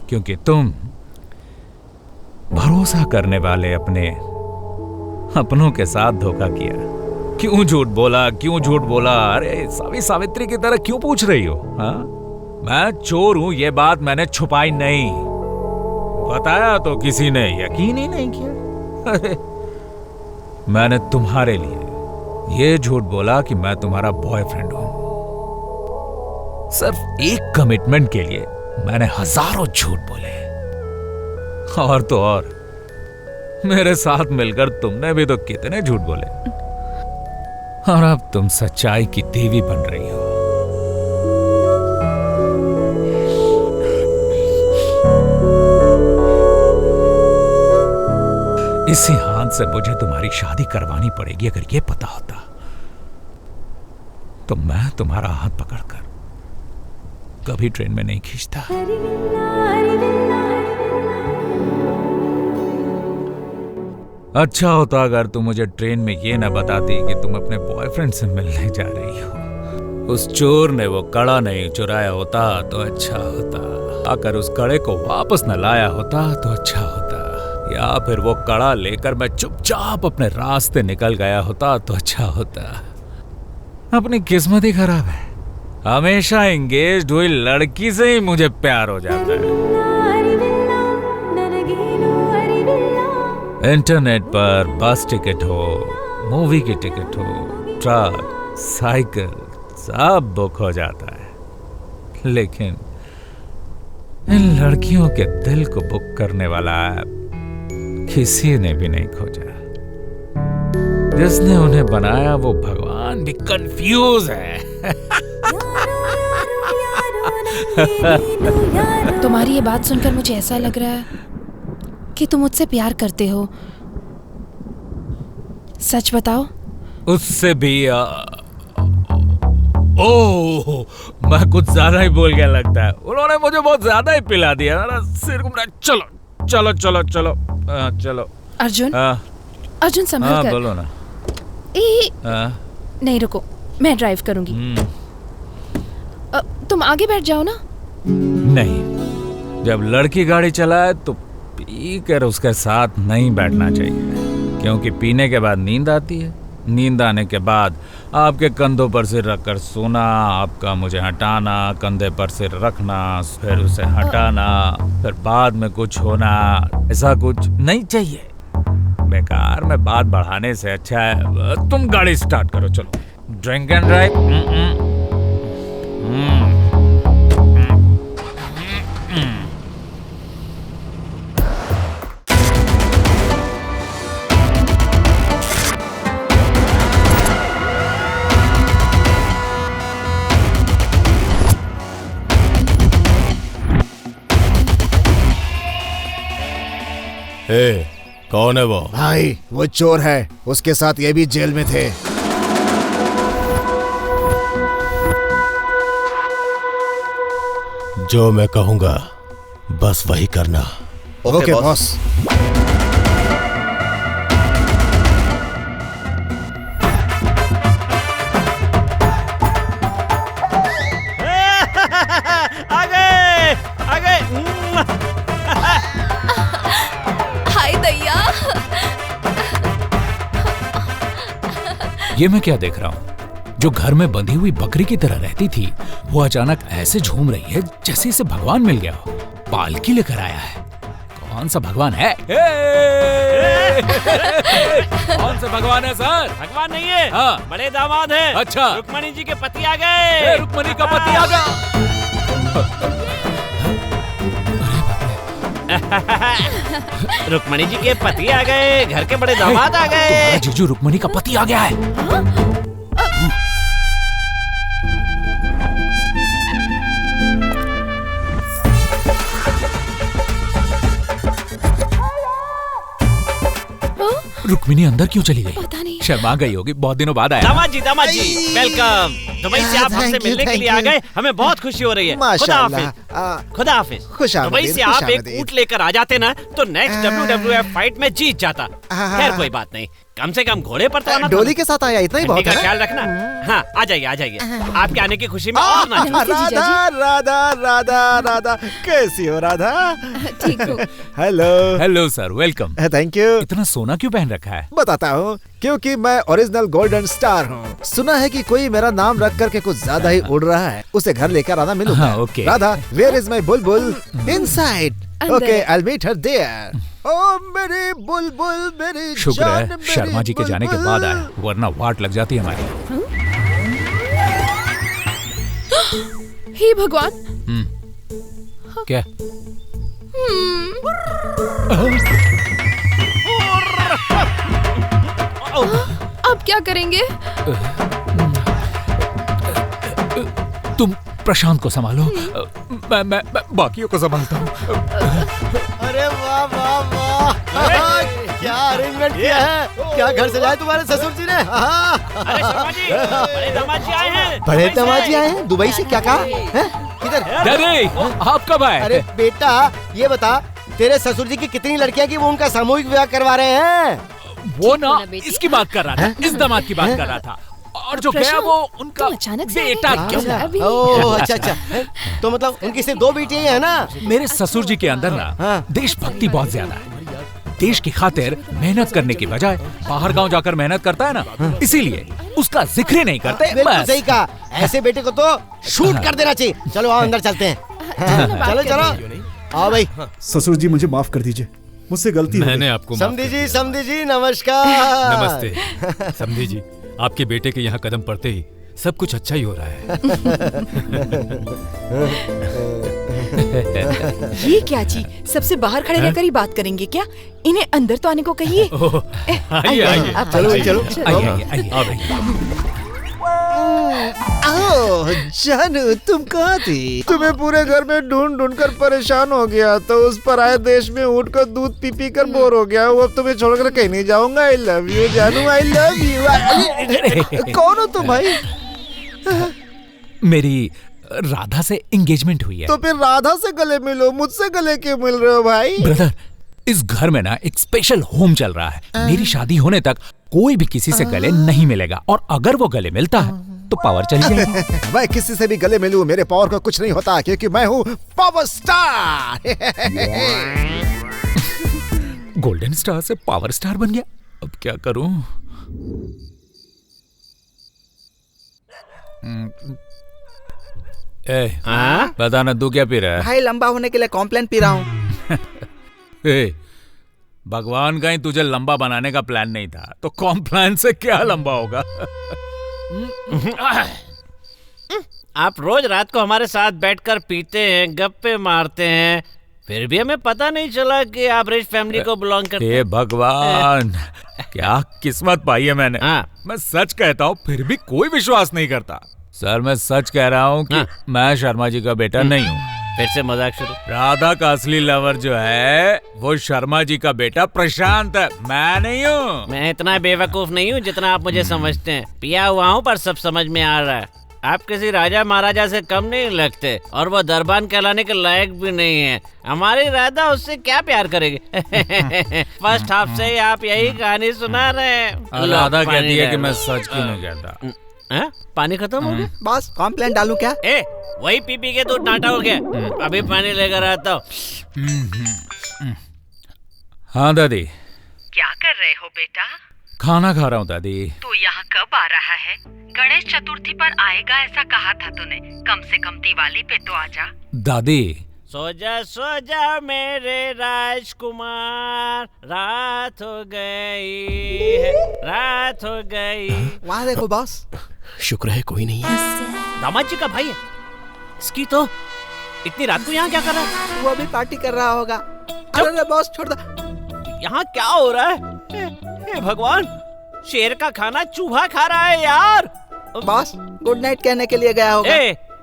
Speaker 16: क्योंकि तुम भरोसा करने वाले अपने अपनों के साथ धोखा किया। क्यों झूठ बोला, क्यों झूठ बोला? अरे सावित्री की तरह क्यों पूछ रही हो? हाँ, मैं चोर हूं ये बात मैंने छुपाई नहीं। बताया तो किसी ने यकीन ही नहीं किया। अरे मैंने तुम्हारे लिए ये झूठ बोला कि मैं तुम्हारा बॉयफ्रेंड हूं। सिर्फ एक कमिटमेंट के लिए मैंने हजारों झूठ बोले। और तो और मेरे साथ मिलकर तुमने भी तो कितने झूठ बोले, और अब तुम सच्चाई की देवी बन रही हो। इसी हाथ से मुझे तुम्हारी शादी करवानी पड़ेगी। अगर ये पता होता तो मैं तुम्हारा हाथ पकड़कर कभी ट्रेन में नहीं खींचता। अच्छा होता अगर तुम मुझे ट्रेन में ये ना बताती कि तुम अपने बॉयफ्रेंड से मिलने जा रही हो। उस चोर ने वो कड़ा नहीं चुराया होता तो अच्छा होता। अगर उस कड़े को वापस न लाया होता तो अच्छा होता। या फिर वो कड़ा लेकर मैं चुपचाप अपने रास्ते निकल गया होता तो अच्छा होता। अपनी किस्मत ही खराब है। हमेशा एंगेज्ड हुई लड़की से ही मुझे प्यार हो जाता है। इंटरनेट पर बस टिकट हो, मूवी की टिकट हो, ट्रक, साइकिल सब बुक हो जाता है, लेकिन इन लड़कियों के दिल को बुक करने वाला ऐप किसी ने भी नहीं खोजा। जिसने उन्हें बनाया वो भगवान भी कंफ्यूज है।
Speaker 1: तुम्हारी ये बात सुनकर मुझे ऐसा लग रहा है कि तुम मुझसे प्यार करते हो। सच बताओ।
Speaker 16: उससे भी ओह, मैं कुछ ज्यादा ही बोल गया लगता है। उन्होंने मुझे बहुत ज्यादा ही पिला दिया। मेरा सिर घूम रहा है। चलो चलो चलो चलो चलो।
Speaker 1: अर्जुन, अर्जुन संभल कर।
Speaker 16: बोलो ना।
Speaker 1: नहीं रुको, मैं ड्राइव करूंगी। तुम आगे बैठ जाओ ना।
Speaker 16: नहीं, जब लड़की गाड़ी चलाए तो पी कर उसके साथ नहीं बैठना चाहिए, क्योंकि पीने के बाद नींद आती है। नींद आने के बाद आपके कंधों पर सिर रखकर सोना, आपका मुझे हटाना, कंधे पर सिर रखना, फिर उसे हटाना, फिर बाद में कुछ होना, ऐसा कुछ नहीं चाहिए। बेकार में बात बढ़ाने से अच्छा है तुम गाड़ी स्टार्ट करो। चलो, ड्रिंक एंड ड्राइव।
Speaker 12: कौन है वो?
Speaker 4: भाई, वो चोर है। उसके साथ ये भी जेल में थे।
Speaker 12: जो मैं कहूंगा बस वही करना।
Speaker 4: Okay boss.
Speaker 16: ये मैं क्या देख रहा हूँ? जो घर में बंधी हुई बकरी की तरह रहती थी वो अचानक ऐसे झूम रही है जैसे इसे भगवान मिल गया हो। पालकी लेकर आया है। कौन सा भगवान है?
Speaker 8: कौन सा भगवान है सर? भगवान नहीं है। हाँ। बड़े दामाद है।
Speaker 16: अच्छा।
Speaker 8: रुक्मणी जी के पति आ गए।
Speaker 16: रुक्मणी का पति आ गया।
Speaker 8: रुक्मणी जी के पति आ गए। घर के बड़े दामाद आ गए।
Speaker 16: जीजू रुक्मणी का पति आ गया है। रुक्मिणी अंदर क्यों चली गई?
Speaker 1: पता नहीं।
Speaker 16: शर्मा गई होगी, बहुत दिनों बाद आया।
Speaker 8: दामाद जी वेलकम। दुबई से आप हमसे मिलने के लिए आ गए, हमें बहुत खुशी हो रही है। खुदा हाफिज। खुदा हाफिज। दुबई से आप एक ऊंट लेकर आ जाते ना तो नेक्स्ट WWF फाइट में जीत जाता। खैर कोई बात नहीं, कम से कम घोड़े पर तो आना।
Speaker 11: डोली के साथ आया, इतना ही बहुत है।
Speaker 8: का ख्याल रखना। हाँ, आ जाइए आ जाइए। आपके आने की खुशी में और ना।
Speaker 4: राधा राधा राधा राधा, कैसी हो राधा?
Speaker 1: ठीक हो।
Speaker 4: Hello.
Speaker 16: Hello sir, welcome.
Speaker 4: Thank you.
Speaker 16: इतना सोना क्यों पहन रखा है?
Speaker 4: बताता हूँ, क्योंकि मैं ओरिजिनल गोल्डन स्टार हूँ। सुना है कि कोई मेरा नाम रख करके कुछ ज्यादा ही उड़ रहा है, उसे घर लेकर आना मिलूंगा।
Speaker 16: हाँ, okay.
Speaker 4: Radha, where is my बुलबुल? Inside. Okay, I will meet her there. ओ मेरी बुलबुल, मेरी
Speaker 16: शुक्र
Speaker 4: जान,
Speaker 16: है शर्मा जी के जाने के बाद आया, वरना वाट लग जाती हमारी।
Speaker 1: हे भगवान।
Speaker 3: क्या?
Speaker 1: अब क्या करेंगे?
Speaker 3: तुम प्रशांत को संभालो, मैं बाकियों को संभालता हूँ।
Speaker 11: अरे वाह वाह वाह, क्या अरेंजमेंट किया है। क्या घर से लाए तुम्हारे ससुर जी ने।
Speaker 8: अरे शर्मा जी, बड़े दामाद जी आए हैं।
Speaker 11: बड़े दामाद जी आए हैं दुबई से। क्या कहा? किधर?
Speaker 3: दादी, आप कब आए?
Speaker 11: अरे बेटा ये बता, तेरे ससुर जी की कितनी लड़कियां की वो उनका सामूहिक विवाह करवा रहे हैं?
Speaker 3: वो ना इसकी बात कर रहा था, इस दामाद की बात कर रहा था। और जो गया वो उनका बेटा।
Speaker 11: ओह अच्छा अच्छा, तो मतलब उनकी सिर्फ 2 बेटियां हैं ना?
Speaker 3: मेरे ससुर जी के अंदर ना देशभक्ति बहुत ज्यादा है। देश की खातिर मेहनत करने की बजाय बाहर गांव जाकर मेहनत करता है ना, इसीलिए उसका जिक्र नहीं करते।
Speaker 11: बिल्कुल सही कहा, ऐसे बेटे को तो शूट कर देना चाहिए। चलो आओ अंदर चलते हैं। चलो चलो आओ भाई।
Speaker 4: ससुर जी मुझे माफ कर दीजिए, मुझसे गलती
Speaker 10: मैंने आपको
Speaker 11: समधी जी नमस्कार।
Speaker 10: नमस्ते समधी जी, आपके बेटे के यहाँ कदम पड़ते ही सब कुछ अच्छा ही हो रहा है।
Speaker 9: ये क्या जी, सबसे बाहर खड़े रहकर ही बात करेंगे क्या? इन्हें अंदर तो आने को कहिए।
Speaker 10: आइए आइए,
Speaker 11: चलो चलो
Speaker 3: आइए।
Speaker 4: जानू तुम कहाँ थी? तुम्हें पूरे घर में ढूंढ ढूंढ कर परेशान हो गया, तो उस पर आए देश में उठ कर दूध पी पी कर बोर हो गया। वो अब तुम्हें छोड़कर कहीं नहीं जाऊंगा। आई लव यू जानू, आई लव यू। कौन हो तुम भाई?
Speaker 3: मेरी राधा से एंगेजमेंट हुई है।
Speaker 4: तो फिर राधा से गले मिलो, मुझसे गले क्यों मिल रहे हो भाई?
Speaker 3: ब्रदर, इस घर में ना एक स्पेशल होम चल रहा है। मेरी शादी होने तक कोई भी किसी से गले नहीं मिलेगा, और अगर वो गले मिलता है तो पावर चली जाएगी।
Speaker 4: मैं किसी से भी गले मिलूं, मेरे पावर को कुछ नहीं होता, क्योंकि मैं हूँ पावर स्टार।
Speaker 3: गोल्डन स्टार से पावर स्टार बन गया। अब क्या करूं? बता ना, तू क्या पी रहा है?
Speaker 15: भाई लंबा होने के लिए कॉम्प्लेन पी रहा हूँ।
Speaker 3: भगवान का ही तुझे लंबा बनाने का प्लान नहीं था, तो कॉम्प्लान से क्या लंबा होगा?
Speaker 8: आप रोज रात को हमारे साथ बैठकर पीते हैं, गप्पे मारते हैं, फिर भी हमें पता नहीं चला कि आप रिच फैमिली को बिलोंग करते हैं।
Speaker 3: हे भगवान, क्या किस्मत पाई है मैंने। मैं सच कहता हूँ फिर भी कोई विश्वास नहीं करता। सर मैं सच कह रहा हूँ कि मैं शर्मा जी का बेटा नहीं हूँ।
Speaker 8: फिर से मजाक शुरू।
Speaker 3: राधा का असली लवर जो है वो शर्मा जी का बेटा प्रशांत है, मैं नहीं हूँ।
Speaker 8: मैं इतना बेवकूफ नहीं हूँ जितना आप मुझे समझते हैं। पिया हुआ हूँ पर सब समझ में आ रहा है। आप किसी राजा महाराजा से कम नहीं लगते, और वो दरबान कहलाने के लायक भी नहीं है। हमारी राधा उससे क्या प्यार करेगी? फर्स्ट हाफ से ही आप यही कहानी सुना रहे हैं।
Speaker 3: राधा कहती है कि मैं सच क्यों नहीं कहता।
Speaker 8: पानी खत्म हो गया?
Speaker 15: बस कॉम्प्लेन डालूं क्या?
Speaker 8: वही पी पी के दूध नाटा हो गया। अभी पानी लेकर आता हूँ।
Speaker 3: हाँ दादी।
Speaker 17: क्या कर रहे हो बेटा?
Speaker 3: खाना खा रहा हूँ दादी।
Speaker 17: तू यहाँ कब आ रहा है? गणेश चतुर्थी पर आएगा ऐसा कहा था तूने। कम से कम दिवाली पे तो आजा।
Speaker 3: दादी
Speaker 8: सो जा मेरे राजकुमार, रात हो गई है, रात हो गई।
Speaker 15: वहाँ देखो बॉस।
Speaker 13: शुक्र है कोई नहीं है।
Speaker 8: दामाद जी का भाई है। इसकी तो इतनी रात को यहाँ क्या कर रहा है?
Speaker 15: वो भी पार्टी कर रहा होगा। अरे बॉस छोड़ दो।
Speaker 8: यहाँ क्या हो रहा है? हे भगवान, शेर का खाना चूहा खा रहा है यार।
Speaker 15: बॉस गुड नाइट कहने के लिए गया होगा।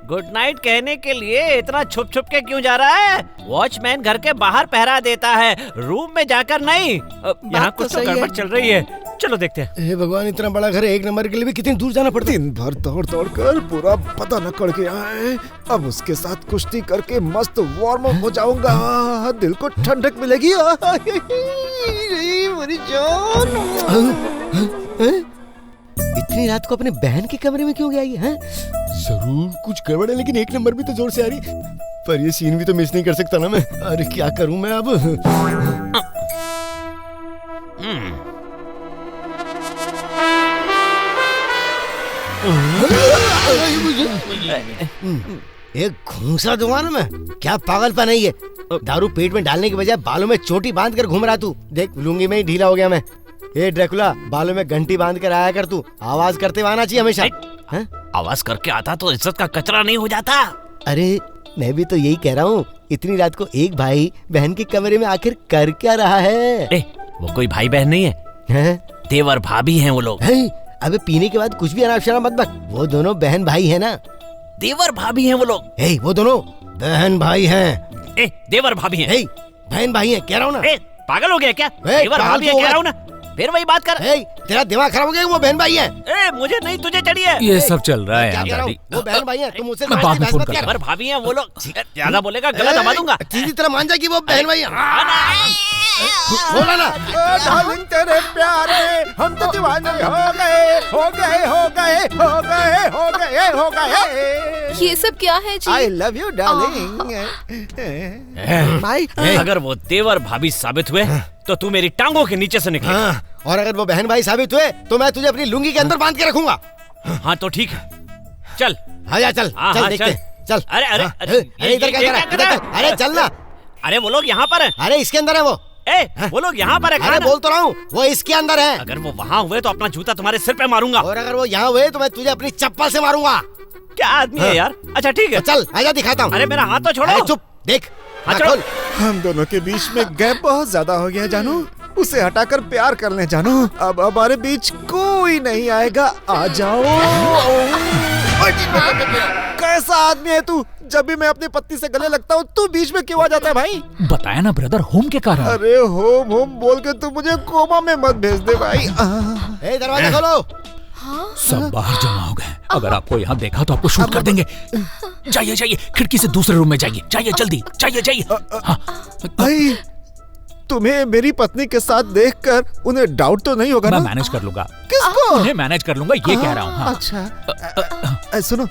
Speaker 8: गुड नाइट कहने के लिए इतना छुप छुप के क्यों जा रहा है? वॉचमैन घर के बाहर पहरा देता है, रूम में जाकर नहीं। यहाँ कुछ तो गड़बड़ चल रही है। चलो देखते हैं।
Speaker 11: हे भगवान, इतना बड़ा घर है, 1 नंबर के लिए भी कितनी दूर जाना पड़ता है।
Speaker 4: दिन भर दौड़ दौड़ कर पूरा पता न कर के आए। अब उसके साथ कुश्ती करके मस्त वार्म अप हो जाऊंगा। दिल को ठंडक मिलेगी। मेरी जान।
Speaker 11: इतनी रात को अपने बहन के कमरे में क्यों गया ये? हैं? जरूर कुछ गड़बड़ है, लेकिन 1 नंबर भी तो जोर से आ रही। पर ये सीन भी तो मिस नहीं कर सकता ना मैं। अरे क्या करूं मैं अब? एक घूंसा दूंगा ना मैं। क्या पागलपन है ये? दारू पेट में डालने की बजाय बालों में चोटी बांध कर घूम रहा तू। देख लुंगी में ही ढीला हो गया मैं। ए ड्रैकुला, बालों में घंटी बांध कर आया कर तू। आवाज करते हुए आना चाहिए हमेशा।
Speaker 8: आवाज करके आता तो इज्जत का कचरा नहीं हो जाता।
Speaker 11: अरे मैं भी तो यही कह रहा हूँ, इतनी रात को एक भाई बहन के कमरे में आखिर कर क्या रहा है?
Speaker 8: वो कोई भाई बहन नहीं है, देवर भाभी हैं वो लोग।
Speaker 11: अबे पीने के बाद कुछ भी अनाप शनाप मत बक, वो दोनों बहन भाई है ना।
Speaker 8: देवर भाभी हैं वो लोग।
Speaker 11: वो दोनों बहन भाई हैं।
Speaker 8: देवर भाभी हैं।
Speaker 11: बहन भाई हैं कह रहा हूँ ना।
Speaker 8: पागल हो गया क्या? देवर भाभी हैं कह रहा हूँ ना, फिर वही बात कर।
Speaker 11: तेरा दिमाग खराब हो गया, वो बहन भाई है।
Speaker 8: मुझे नहीं, तुझे चढ़ी है।
Speaker 16: ये सब चल रहा है डैडी।
Speaker 11: वो बहन भाई है, तुम मुझसे
Speaker 8: देवर भाभी हैं वो लोग। ज्यादा बोलेगा गला दबा दूंगा।
Speaker 11: सीधी तरह मान जा कि वो बहन भाई है। बोला ना।
Speaker 4: डार्लिंग तेरे प्यार में हम तो दीवाने हो गए, हो गए, हो गए, हो गए, हो गए, हो गए।
Speaker 6: ये सब क्या है जी?
Speaker 4: I love you, darling.
Speaker 11: भाई
Speaker 8: अगर वो देवर भाभी साबित हुए तो तू मेरी टांगों के नीचे से निकले।
Speaker 11: और अगर वो बहन भाई साबित हुए तो मैं तुझे अपनी लुंगी के अंदर बांध के रखूंगा।
Speaker 8: हाँ तो ठीक है, चल।
Speaker 11: हाँ चल, चल देखते, चल।
Speaker 8: अरे अरे
Speaker 11: अरे इधर क्या कर रहा है? अरे चल ना।
Speaker 8: अरे वो लोग यहाँ पर है।
Speaker 11: अरे इसके अंदर है वो।
Speaker 8: वो लोग यहाँ पर है।
Speaker 11: अरे बोल तो रहा हूँ, वो इसके अंदर है।
Speaker 8: अगर वो वहाँ हुए तो अपना जूता तुम्हारे सिर पे मारूंगा।
Speaker 11: और अगर वो यहाँ हुए तो मैं तुझे अपनी चप्पल से मारूंगा।
Speaker 8: क्या आदमी है यार। अच्छा ठीक है,
Speaker 11: चल आजा दिखाता हूँ।
Speaker 8: अरे मेरा हाथ तो छोड़ो।
Speaker 11: चुप, देख।
Speaker 4: हम दोनों के बीच में गैप बहुत ज्यादा हो गया जानू, उसे हटाकर प्यार कर ले जानू। अब हमारे बीच कोई नहीं आएगा, आ जाओ। कैसा आदमी है तू? जब भी मैं अपनी पत्नी से गले लगता हूँ तू बीच में क्यों आ जाता है भाई?
Speaker 16: बताया ना ब्रदर, होम के कारण।
Speaker 4: अरे होम होम बोल के तू मुझे कोमा में मत भेज दे भाई।
Speaker 11: दरवाजा खोलो।
Speaker 16: सब बाहर जमा हो गए, अगर आपको यहाँ देखा तो आपको शूट कर देंगे। जाइए जाइए, खिड़की से दूसरे रूम में जाइए, जाइए जल्दी, जाइए जाइए।
Speaker 4: भाई तुम्हें मेरी पत्नी के साथ देखकर उन्हें डाउट तो नहीं होगा ना?
Speaker 16: मैं मैनेज कर लूंगा।
Speaker 4: किसको?
Speaker 16: उन्हें मैनेज कर लूंगा, ये कह रहा हूँ। हाँ।
Speaker 4: अच्छा सुनो,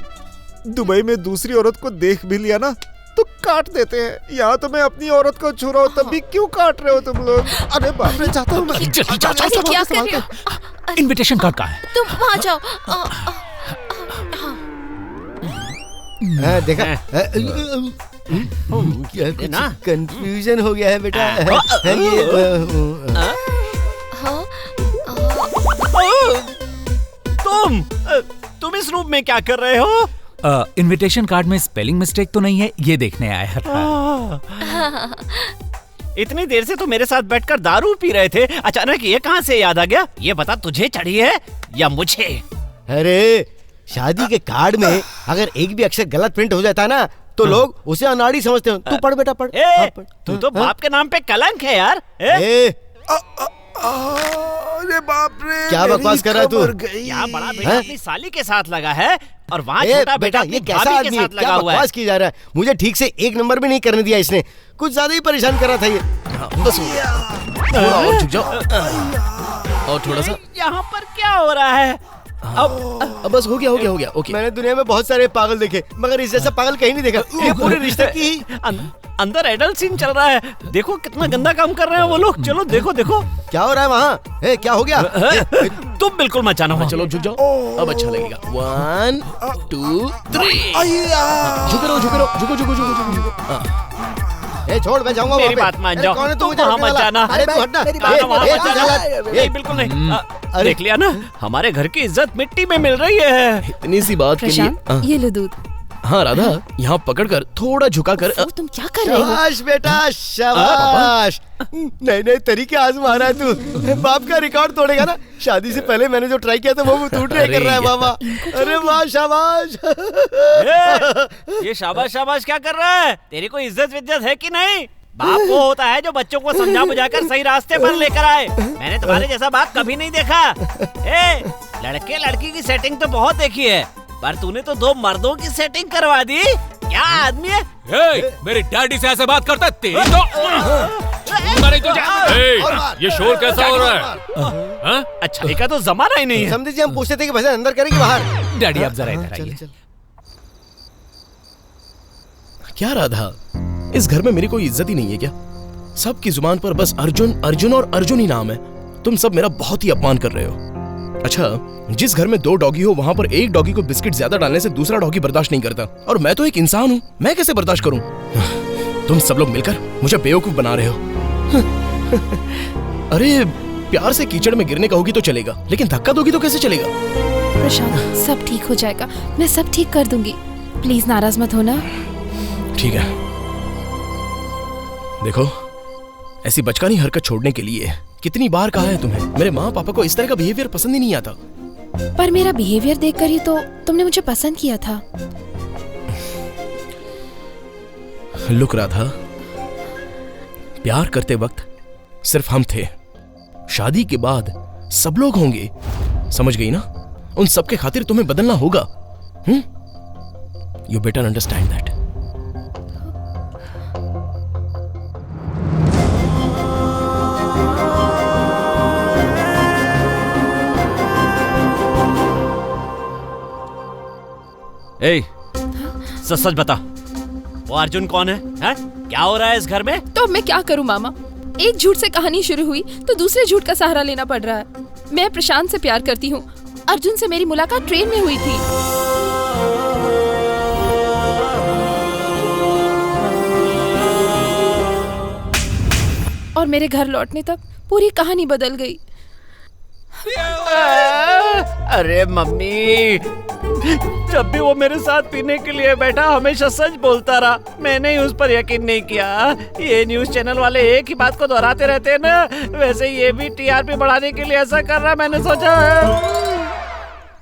Speaker 4: दुबई में दूसरी औरत को देख भी लिया ना तो काट देते हैं। यहाँ तो मैं अपनी औरत को छू रहा हूँ तब भी क्यों काट रहे हो तुम लोग? अरे बाप रे, जाता हूँ मैं।
Speaker 16: जल्दी जाओ,
Speaker 6: अरे क्या कर रहे हो?
Speaker 16: इनविटेशन कार्ड कहाँ है?
Speaker 6: तुम वहाँ जाओ।
Speaker 11: देखा क्या कुछ कंफ्यूजन हो गया है बेटा।
Speaker 8: तुम इस रूम में क्या कर रहे हो?
Speaker 16: इनविटेशन कार्ड में स्पेलिंग मिस्टेक तो नहीं है, ये देखने आया था।
Speaker 8: इतनी देर से तो मेरे साथ बैठकर दारू पी रहे थे, अचानक ये कहाँ से याद आ गया? ये बता, तुझे चढ़ी है या मुझे?
Speaker 11: अरे शादी के कार्ड में अगर एक भी अक्षर गलत प्रिंट हो जाता है ना तो लोग उसे अनाड़ी समझते हैं। तू पढ़ बेटा, पढ़।
Speaker 8: तू तो बाप के नाम पे कलंक है यार।
Speaker 4: अरे बाप रे,
Speaker 11: क्या बकवास कर रहा है तू?
Speaker 8: यहाँ बड़ा बेटा अपनी साली के साथ लगा है और वहाँ छोटा बेटा
Speaker 11: ये कैसा आदमी है? क्या बकवास की जा रहा है? मुझे ठीक से एक नंबर भी नहीं करने दिया इसने, कुछ ज्यादा ही परेशान कर रहा था ये।
Speaker 13: बस हो गया, और झुक जाओ, और थोड़ा सा।
Speaker 8: यहाँ पर क्या हो रहा है?
Speaker 13: अब बस हो गया। ओके।
Speaker 11: मैंने दुनिया में बहुत सारे पागल देखे मगर इस जैसा पागल कहीं नहीं देखा। ये पूरे रिश्ते की
Speaker 8: अंदर एडल्ट सीन चल रहा है। देखो कितना गंदा काम कर रहे हैं वो लोग। चलो देखो देखो
Speaker 11: क्या हो रहा है वहाँ। क्या हो गया?
Speaker 8: तुम बिल्कुल मत जाना।
Speaker 13: चलो झुक जाओ, अब अच्छा लगेगा। 1 2 3 झुको।
Speaker 11: छोड़, मैं जाऊंगा।
Speaker 8: मेरी बात मान जाओ।
Speaker 11: कौन है तू? मुझे
Speaker 8: वहाँ मत जाना।
Speaker 11: अरे तू हटना।
Speaker 8: बिल्कुल नहीं। देख लिया ना, हमारे घर की इज्जत मिट्टी में मिल रही है।
Speaker 13: इतनी सी बात के लिए।
Speaker 1: ये लो दूध।
Speaker 13: हाँ राधा, यहाँ पकड़कर थोड़ा झुकाकर।
Speaker 1: तुम क्या कर रहे हो?
Speaker 11: शाबाश बेटा, शाबाश। नए तरीके आजमा रहा है तू। बाप का रिकॉर्ड तोड़ेगा ना। शादी से पहले मैंने जो ट्राई किया था वो तू ट्राई कर रहा है बाबा। अरे वाह, शाबाश।
Speaker 8: ये शाबाश क्या कर रहा है? तेरी कोई इज्जत विज्जत है कि नहीं? बाप वो होता है जो बच्चों को समझा बुझाकर सही रास्ते पर लेकर आए। मैंने तुम्हारे जैसा बाप कभी नहीं देखा। लड़के लड़की की सेटिंग तो बहुत देखी है, पर तूने तो 2 मर्दों की सेटिंग करवा दी। क्या आदमी है?
Speaker 3: मेरी डैडी से ऐसे बात करता है? तेरी तो ये शोर कैसा हो रहा है?
Speaker 8: अच्छा का तो जमाना ही नहीं है।
Speaker 11: समझे जी, हम पूछते थे कि भजन अंदर करेंगे बाहर।
Speaker 16: डैडी आप जरा इधर आइए।
Speaker 13: क्या राधा, इस घर में मेरी कोई इज्जत ही नहीं है क्या? सबकी जुबान पर बस अर्जुन अर्जुन और अर्जुन ही नाम है। तुम सब मेरा बहुत ही अपमान कर रहे हो। अच्छा, जिस घर में 2 डॉगी हो वहाँ पर एक डॉगी को बिस्किट ज्यादा डालने से दूसरा डॉगी बर्दाश्त नहीं करता, और मैं तो एक इंसान हूँ, मैं कैसे बर्दाश्त करूँ? तुम सब लोग मिलकर मुझे बेवकूफ बना रहे हो। अरे प्यार से कीचड़ में गिरने कहोगी तो चलेगा, लेकिन धक्का दोगी तो कैसे चलेगा?
Speaker 1: प्रशांत, सब ठीक हो जाएगा, मैं सब ठीक कर दूंगी। प्लीज नाराज मत होना।
Speaker 13: ठीक है, देखो ऐसी बचकानी हरकत छोड़ने के लिए कितनी बार कहा है तुम्हें। मेरे माँ पापा को इस तरह का बिहेवियर पसंद ही नहीं आता।
Speaker 1: पर मेरा बिहेवियर देखकर ही तो तुमने मुझे पसंद किया था।
Speaker 13: लुक राधा, प्यार करते वक्त सिर्फ हम थे, शादी के बाद सब लोग होंगे, समझ गई ना? उन सबके खातिर तुम्हें बदलना होगा। You better understand that.
Speaker 8: ए, सच बता, वो अर्जुन कौन है? क्या हो रहा है इस घर में?
Speaker 1: तो मैं क्या करूं मामा, एक झूठ से कहानी शुरू हुई तो दूसरे झूठ का सहारा लेना पड़ रहा है। मैं प्रशांत से प्यार करती हूँ। अर्जुन से मेरी मुलाकात ट्रेन में हुई थी। और मेरे घर लौटने तक पूरी कहानी बदल गई।
Speaker 8: अरे मम्मी, जब भी वो मेरे साथ पीने के लिए बैठा हमेशा सच बोलता रहा। मैंने ही उस पर यकीन नहीं किया। ये न्यूज चैनल वाले एक ही बात को दोहराते रहते हैं ना, वैसे ये भी टीआरपी बढ़ाने के लिए ऐसा कर रहा, मैंने सोचा है।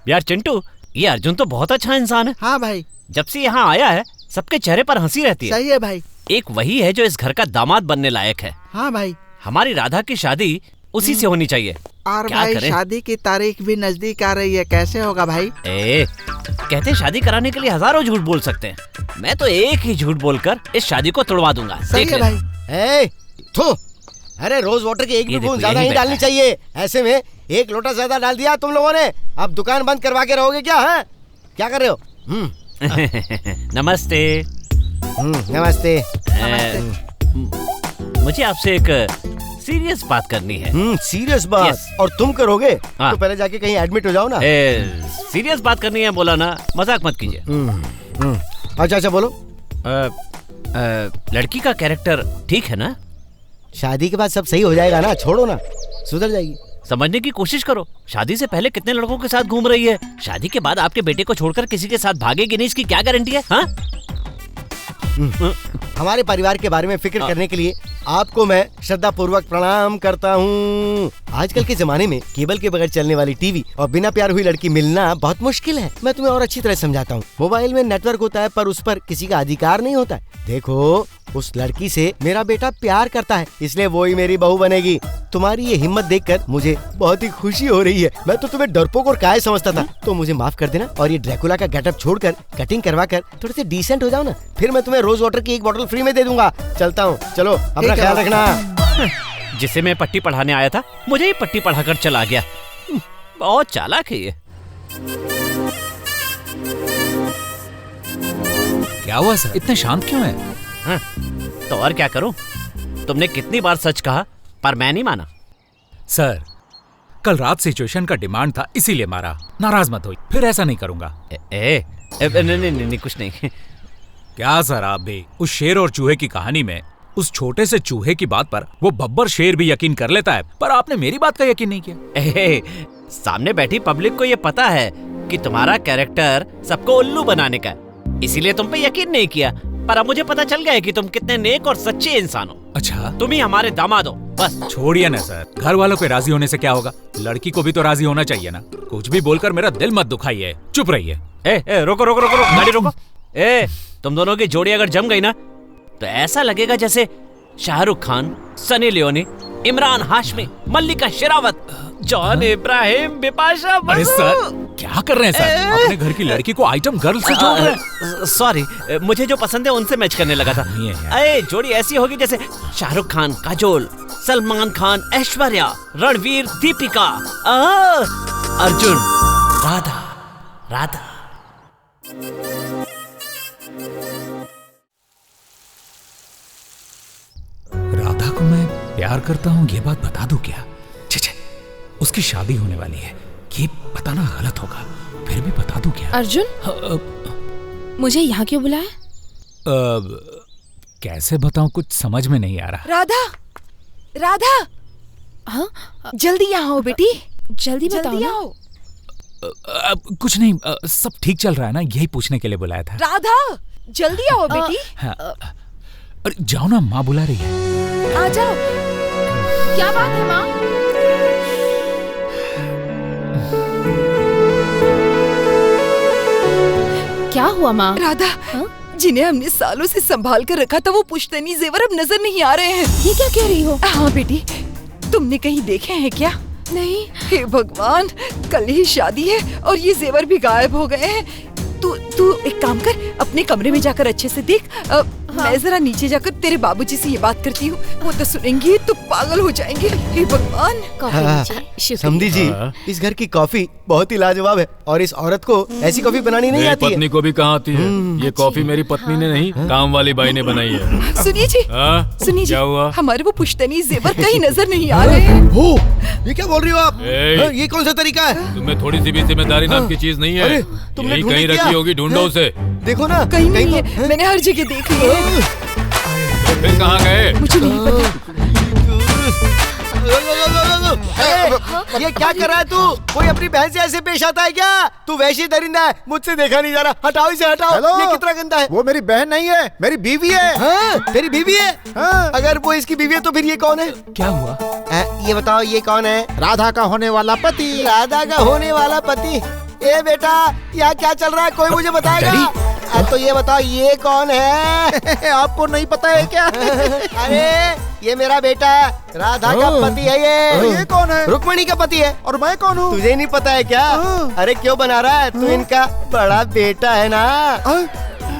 Speaker 8: यार चिंटू, ये अर्जुन तो बहुत अच्छा इंसान है।
Speaker 15: हाँ भाई,
Speaker 8: जब से यहाँ आया है सबके चेहरे पर हंसी रहती है।
Speaker 15: सही है भाई।
Speaker 8: एक वही है जो इस घर का दामाद बनने लायक है।
Speaker 15: हाँ भाई,
Speaker 8: हमारी राधा की शादी उसी से होनी चाहिए।
Speaker 15: और
Speaker 8: क्या
Speaker 15: भाई
Speaker 8: करें?
Speaker 15: शादी की तारीख भी नजदीक आ रही है, कैसे होगा भाई?
Speaker 8: कहते शादी कराने के लिए हजारों झूठ बोल सकते हैं, मैं तो एक ही झूठ बोलकर इस शादी को तोड़वा दूंगा।
Speaker 15: सही है भाई।
Speaker 11: थू, अरे रोज वाटर की एक भी बूंद ज्यादा नहीं डालनी चाहिए। ऐसे में एक लोटा ज्यादा डाल दिया तुम लोगों ने। अब दुकान बंद करवा के रहोगे क्या? है क्या कर रहे हो?
Speaker 8: नमस्ते।
Speaker 11: नमस्ते।
Speaker 8: मुझे आपसे एक सीरियस बात करनी है।
Speaker 11: सीरियस बात? और तुम करोगे? तो पहले जाके कहीं एडमिट हो जाओ ना।
Speaker 8: सीरियस बात करनी है बोला ना, मजाक मत कीजिए।
Speaker 11: अच्छा बोलो।
Speaker 8: लड़की का कैरेक्टर ठीक है ना?
Speaker 11: शादी के बाद सब सही हो जाएगा ना, छोड़ो ना, सुधर जाएगी।
Speaker 8: समझने की कोशिश करो। शादी से पहले कितने लड़कों के साथ घूम रही है, शादी के बाद आपके बेटे को छोड़कर किसी के साथ भागेगी नहीं, इसकी क्या गारंटी है? हाँ?
Speaker 11: हमारे परिवार के बारे में फिक्र करने के लिए आपको मैं श्रद्धा पूर्वक प्रणाम करता हूँ। आजकल के जमाने में केबल के बगैर चलने वाली टीवी और बिना प्यार हुई लड़की मिलना बहुत मुश्किल है। मैं तुम्हें और अच्छी तरह समझाता हूँ। मोबाइल में नेटवर्क होता है पर उस पर किसी का अधिकार नहीं होता है। देखो, उस लड़की से मेरा बेटा प्यार करता है, इसलिए वो ही मेरी बहू बनेगी। तुम्हारी ये हिम्मत देखकर मुझे बहुत ही खुशी हो रही है। मैं तो तुम्हें डरपोक और कायर समझता था, तो मुझे माफ कर देना और ये ड्रैकुला का गेटअप छोड़कर कटिंग करवा कर थोड़े से डिसेंट हो जाओ ना, फिर मैं तुम्हें रोज वाटर की एक बोतल फ्री में दे दूंगा। चलता हूँ, चलो अपना ख्याल रखना।
Speaker 8: जिसे मैं पट्टी पढ़ाने आया था मुझे ही पट्टी पढ़ाकर चला गया। बहुत चालाक है ये।
Speaker 16: क्या हुआ सर, इतने शांत क्यों है?
Speaker 8: हाँ, तो और क्या करूं? तुमने कितनी बार सच कहा पर मैं नहीं माना।
Speaker 16: सर, कल रात सिचुएशन का डिमांड था इसीलिए मारा। नाराज मत हो, फिर ऐसा नहीं करूंगा।
Speaker 8: नहीं, कुछ नहीं।
Speaker 16: क्या सर, आप भी उस शेर और चूहे की कहानी में उस छोटे से चूहे की बात पर वो बब्बर शेर भी यकीन कर लेता है, पर आपने मेरी बात का यकीन नहीं किया।
Speaker 8: सामने बैठी पब्लिक को ये पता है कि तुम्हारा कैरेक्टर सबको उल्लू बनाने का है, इसीलिए तुम पे यकीन नहीं किया। पर अब मुझे पता चल गया है कि तुम कितने नेक और सच्चे इंसान हो।
Speaker 16: अच्छा,
Speaker 8: तुम ही हमारे दामाद हो। बस
Speaker 16: छोड़िए ना सर, घर वालों के राजी होने से क्या होगा, लड़की को भी तो राजी होना चाहिए ना। कुछ भी बोलकर मेरा दिल मत दुखाइए, चुप रहिए।
Speaker 8: रोको, गाड़ी रोको। तुम दोनों की जोड़ी अगर जम गई ना तो ऐसा लगेगा जैसे शाहरुख खान, सनी लियोनी, इमरान हाशमी, मल्लिका शेरावत, जॉन इब्राहिम, बिपाशा बसु।
Speaker 16: अरे सर, क्या कर रहे हैं सर? अपने घर की लड़की को आइटम गर्ल से जोड़ रहे हैं।
Speaker 8: सॉरी, मुझे जो पसंद है उनसे मैच करने लगा था। जोड़ी ऐसी होगी जैसे शाहरुख खान, काजोल, सलमान खान, ऐश्वर्या, रणवीर, दीपिका, अर्जुन, राधा।
Speaker 16: राधा को मैं प्यार करता हूँ ये बात बता दूं क्या? छे, उसकी शादी होने वाली है, ये बताना गलत होगा, फिर भी बता दूं क्या?
Speaker 1: अर्जुन, मुझे यहाँ क्यों बुलाया?
Speaker 16: कैसे बताऊं, कुछ समझ में नहीं आ रहा।
Speaker 9: राधा,
Speaker 1: हाँ,
Speaker 9: जल्दी यहाँ आओ बेटी,
Speaker 1: जल्दी बताओ ना।
Speaker 16: कुछ नहीं, सब ठीक चल रहा है ना, यही पूछने के लिए बुलाया था।
Speaker 9: राधा जल्दी आओ बेटी।
Speaker 16: हाँ, अरे जाओ ना, माँ बुला रही है।
Speaker 1: आ जाओ। क्या बात है माँ? क्या हुआ माँ?
Speaker 9: राधा, जिन्हें हमने सालों से संभाल कर रखा था वो पुश्तैनी जेवर अब नजर नहीं आ रहे हैं।
Speaker 1: ये क्या कह रही हो?
Speaker 9: हाँ बेटी, तुमने कहीं देखे हैं क्या?
Speaker 1: नहीं।
Speaker 9: हे भगवान, कल ही शादी है और ये जेवर भी गायब हो गए हैं। तू एक काम कर, अपने कमरे में जाकर अच्छे से देख। मैं जरा नीचे जाकर तेरे बाबूजी से ये बात करती हूँ, वो तो सुनेंगे तो पागल हो जाएंगे। हे भगवान।
Speaker 11: समधी जी, इस घर की कॉफी बहुत ही लाजवाब है और इस औरत को ऐसी कॉफी बनानी नहीं आती है।
Speaker 10: पत्नी को भी कहाँ आती है? ये कॉफी मेरी पत्नी ने नहीं, काम वाली बाई ने बनाई है।
Speaker 9: सुनिए जी, सुनिए जी,
Speaker 10: क्या हुआ?
Speaker 9: हमारे वो पुश्तैनी जेवर कहीं नजर नहीं आ रहे हैं।
Speaker 11: हो, ये क्या बोल रही हो आप? ये कौन सा तरीका है?
Speaker 10: तुम्हें थोड़ी सी भी जिम्मेदारी नाम की चीज नहीं है। यही कहीं रखी होगी, ढूंढो उसे।
Speaker 11: देखो ना,
Speaker 9: कहीं नहीं है, मैंने हर जगह देख लिया है।
Speaker 10: फिर कहाँ गए?
Speaker 9: मुझे नहीं पता।
Speaker 11: ये क्या कर रहा है तू? कोई अपनी बहन से ऐसे पेश आता है क्या? तू वैसे दरिंदा है, मुझसे देखा नहीं जा रहा। हटाओ इसे, हटाओ। ये कितना गंदा है।
Speaker 4: वो मेरी बहन नहीं है, मेरी बीवी है।
Speaker 11: हाँ, तेरी बीवी है? हाँ। अगर वो इसकी बीवी है तो फिर ये कौन है?
Speaker 16: क्या हुआ?
Speaker 11: ये बताओ, ये कौन है?
Speaker 4: राधा का होने वाला पति।
Speaker 11: राधा का होने वाला पति? ए बेटा, यहाँ क्या चल रहा है? कोई मुझे बताएगा? तो ये बताओ, ये कौन है?
Speaker 4: आपको नहीं पता है क्या?
Speaker 11: अरे ये मेरा बेटा है, राधा का पति है
Speaker 4: ये कौन है?
Speaker 11: रुक्मणी का पति है।
Speaker 4: और मैं कौन हूँ?
Speaker 11: तुझे नहीं पता है क्या? अरे क्यों बना रहा है? तू इनका बड़ा बेटा है ना।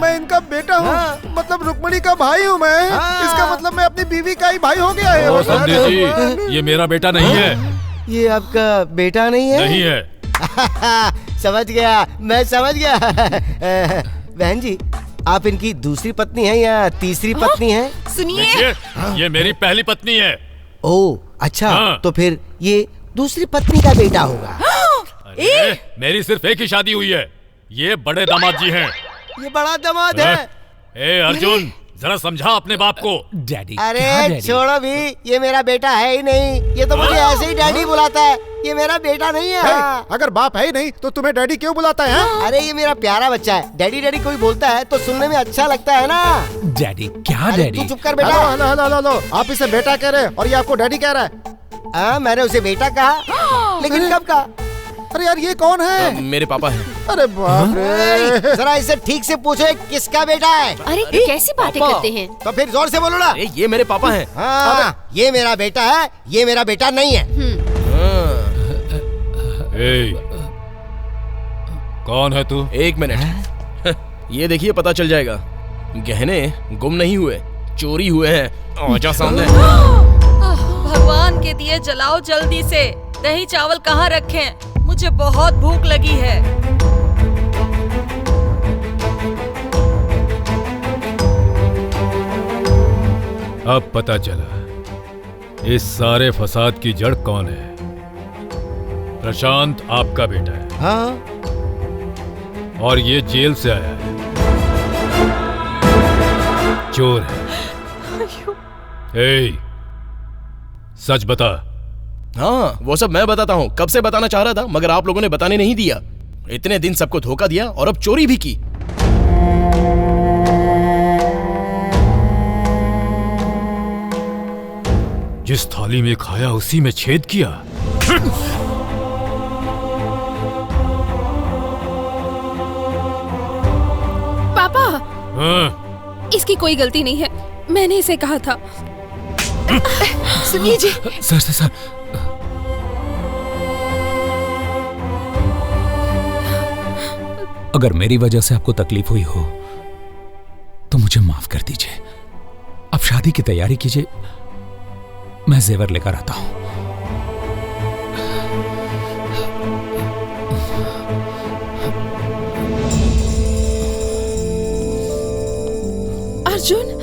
Speaker 4: मैं इनका बेटा हूँ? मतलब रुक्मणी का भाई हूँ मैं? इसका मतलब मैं अपनी बीवी का ही भाई हो गया है।
Speaker 10: समझे जी, ये मेरा बेटा नहीं है।
Speaker 11: ये आपका बेटा नहीं है?
Speaker 10: नहीं है।
Speaker 11: समझ गया, मैं समझ गया। बहन जी, आप इनकी दूसरी पत्नी है या तीसरी पत्नी है?
Speaker 9: सुनिए,
Speaker 10: ये मेरी पहली पत्नी है।
Speaker 11: ओह अच्छा, तो फिर ये दूसरी पत्नी का बेटा होगा।
Speaker 10: अरे, मेरी सिर्फ एक ही शादी हुई है। ये बड़े दामाद जी हैं।
Speaker 11: ये बड़ा दामाद है।
Speaker 10: ए अर्जुन, जरा समझा अपने बाप को।
Speaker 16: डैडी।
Speaker 11: अरे छोड़ो भी, ये मेरा बेटा है ही नहीं। ये तो मुझे ऐसे ही डैडी बुलाता है। ये मेरा बेटा नहीं है।
Speaker 4: अगर बाप है ही नहीं तो तुम्हें डैडी क्यों बुलाता है?
Speaker 11: अरे ये मेरा प्यारा बच्चा है। डैडी डैडी कोई बोलता है तो सुनने में अच्छा लगता है ना।
Speaker 16: डैडी क्या? डैडी
Speaker 11: तू चुप कर बेटा।
Speaker 4: हेलो, आप इसे बेटा कह रहे हैं और ये आपको डैडी कह रहा है?
Speaker 11: मैंने उसे बेटा कहा, लेकिन कब कहा?
Speaker 4: अरे यार, ये कौन है?
Speaker 13: मेरे पापा हैं।
Speaker 4: अरे बाप रे,
Speaker 11: जरा इसे ठीक से पूछो, किसका बेटा है?
Speaker 14: अरे कैसी बातें करते हैं?
Speaker 11: तो फिर जोर से बोलो ना।
Speaker 13: ये मेरे पापा हैं।
Speaker 11: हाँ, ये मेरा बेटा है, ये मेरा बेटा नहीं है।
Speaker 10: कौन है तू?
Speaker 13: एक मिनट, ये देखिए पता चल जाएगा। गहने गुम नहीं हुए, चोरी हुए हैं। आजा सामने।
Speaker 6: भगवान के दिए जलाओ जल्दी से। दही चावल कहाँ रखें? मुझे बहुत भूख लगी है।
Speaker 10: अब पता चला इस सारे फसाद की जड़ कौन है। प्रशांत आपका बेटा है।
Speaker 11: हाँ।
Speaker 10: और ये जेल से आया है, चोर है। सच बता।
Speaker 13: हाँ, वो सब मैं बताता हूँ। कब से बताना चाह रहा था, मगर आप लोगों ने बताने नहीं दिया। इतने दिन सबको धोखा दिया और अब चोरी भी की।
Speaker 10: जिस थाली में खाया उसी में छेद किया।
Speaker 1: पापा, इसकी कोई गलती नहीं है। मैंने इसे कहा था।
Speaker 9: सुनिए जी।
Speaker 16: सर अगर मेरी वजह से आपको तकलीफ हुई हो तो मुझे माफ कर दीजिए। अब शादी की तैयारी कीजिए, मैं जेवर लेकर आता हूं।
Speaker 1: अर्जुन,